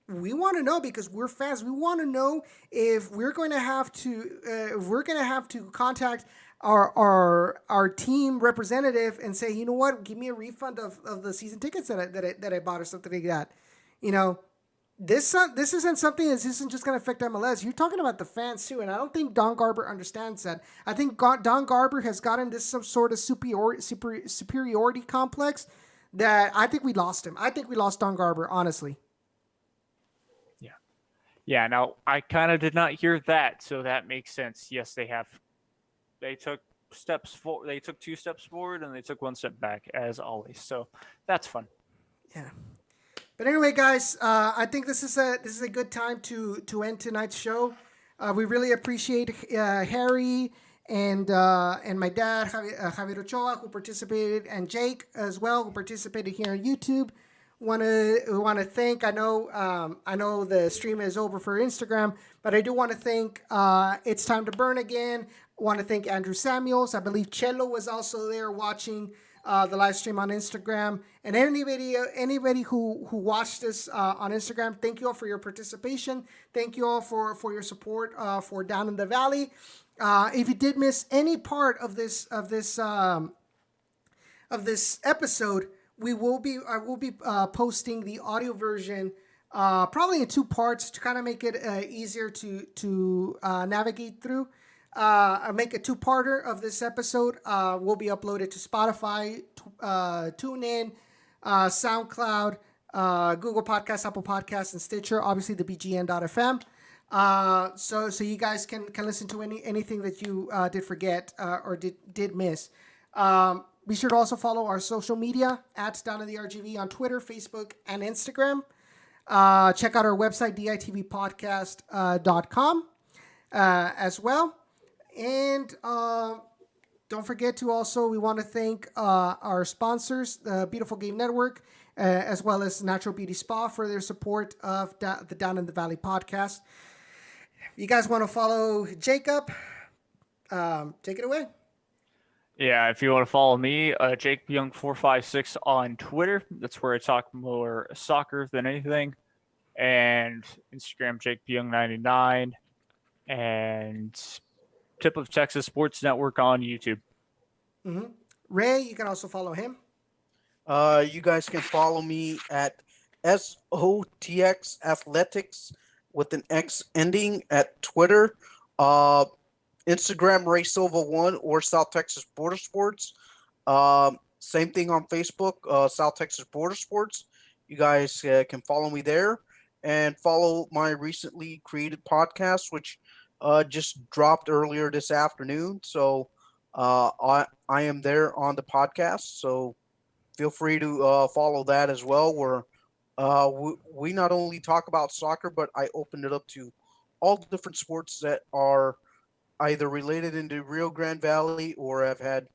we want to know because we're fans. We want to know if we're going to have to contact our team representative and say, you know what, give me a refund of the season tickets that I bought or something like that. This isn't something that isn't just going to affect MLS. You're talking about the fans too, and I don't think Don Garber understands that. I think Don Garber has gotten this some sort of superiority complex that I think we lost him. I think we lost Don Garber, honestly. Yeah. Now I kind of did not hear that, so that makes sense. Yes, they have. They took steps forward. They took 2 steps forward, and they took 1 step back, as always. So that's fun. Yeah. But anyway, guys, I think this is a good time to end tonight's show. We really appreciate Harry and my dad, Javier Ochoa, who participated, and Jake as well, who participated here on YouTube. Want to thank. I know the stream is over for Instagram, but I do want to thank. It's Time to Burn again. Want to thank Andrew Samuels. I believe Cello was also there watching the live stream on Instagram. And anybody who watched this on Instagram, thank you all for your participation. Thank you all for your support for Down in the Valley. If you did miss any part of this episode, I will be posting the audio version probably in 2 parts to kind of make it easier to navigate through. I'll make a 2-parter of this episode. Will be uploaded to Spotify, TuneIn, SoundCloud, Google Podcasts, Apple Podcasts, and Stitcher. Obviously, the BGN.FM. So you guys can listen to anything that you did forget or did miss. Be sure to also follow our social media at Down in the RGV on Twitter, Facebook, and Instagram. Check out our website, ditvpodcast.com as well. And don't forget to also, we want to thank our sponsors, the Beautiful Game Network, as well as Natural Beauty Spa for their support of the Down in the Valley podcast. You guys want to follow Jacob? Take it away. Yeah, if you want to follow me, Jake Young 456 on Twitter. That's where I talk more soccer than anything. And Instagram, Jake Young 99, and Tip of Texas Sports Network on YouTube. Mm-hmm. Ray, you can also follow him. You guys can follow me at SOTX Athletics with an X ending at Twitter. Instagram, Ray Silva 1 or South Texas Border Sports. Same thing on Facebook, South Texas Border Sports. You guys can follow me there and follow my recently created podcast, which just dropped earlier this afternoon. So I am there on the podcast. So feel free to follow that as well, where we not only talk about soccer, but I opened it up to all the different sports that are either related into Rio Grande Valley or have had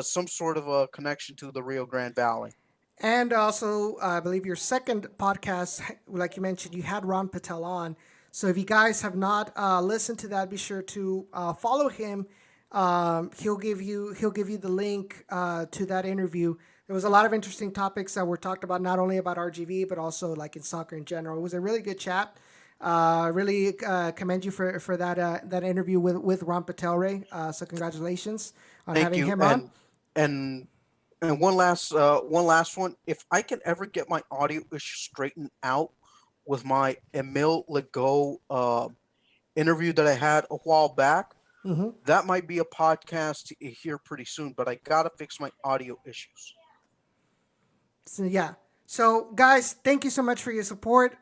some sort of a connection to the Rio Grande Valley. And also, I believe your second podcast, like you mentioned, you had Ron Patel on. So if you guys have not listened to that, be sure to follow him. He'll give you the link to that interview. There was a lot of interesting topics that were talked about, not only about RGV, but also like in soccer in general. It was a really good chat. Really commend you for that interview with Ron Patel, Ray. So congratulations on having him on. And one last one. If I can ever get my audio issue straightened out with my Emile Legault interview that I had a while back, that might be a podcast to hear pretty soon. But I gotta fix my audio issues. So yeah. So guys, thank you so much for your support.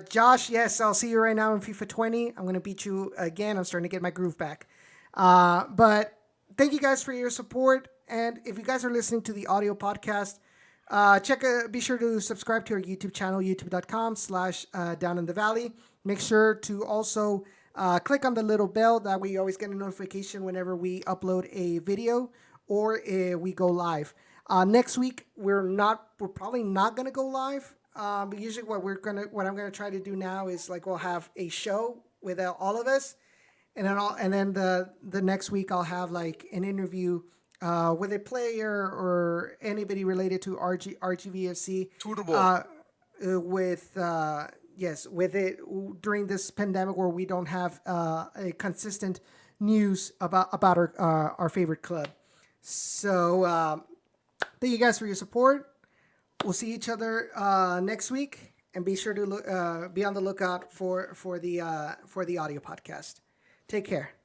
Josh, yes, I'll see you right now in FIFA 20. I'm gonna beat you again. I'm starting to get my groove back. But thank you guys for your support. And if you guys are listening to the audio podcast, be sure to subscribe to our YouTube channel, youtube.com/Down in the Valley. Make sure to also click on the little bell. That way you always get a notification whenever we upload a video or we go live. Next week, we're probably not going to go live. But usually what I'm going to try to do now is like, we'll have a show with all of us. And then the next week I'll have like an interview with a player or anybody related to RGVFC. With it during this pandemic where we don't have a consistent news about our favorite club. So thank you guys for your support. We'll see each other next week, and be sure to be on the lookout for the audio podcast. Take care.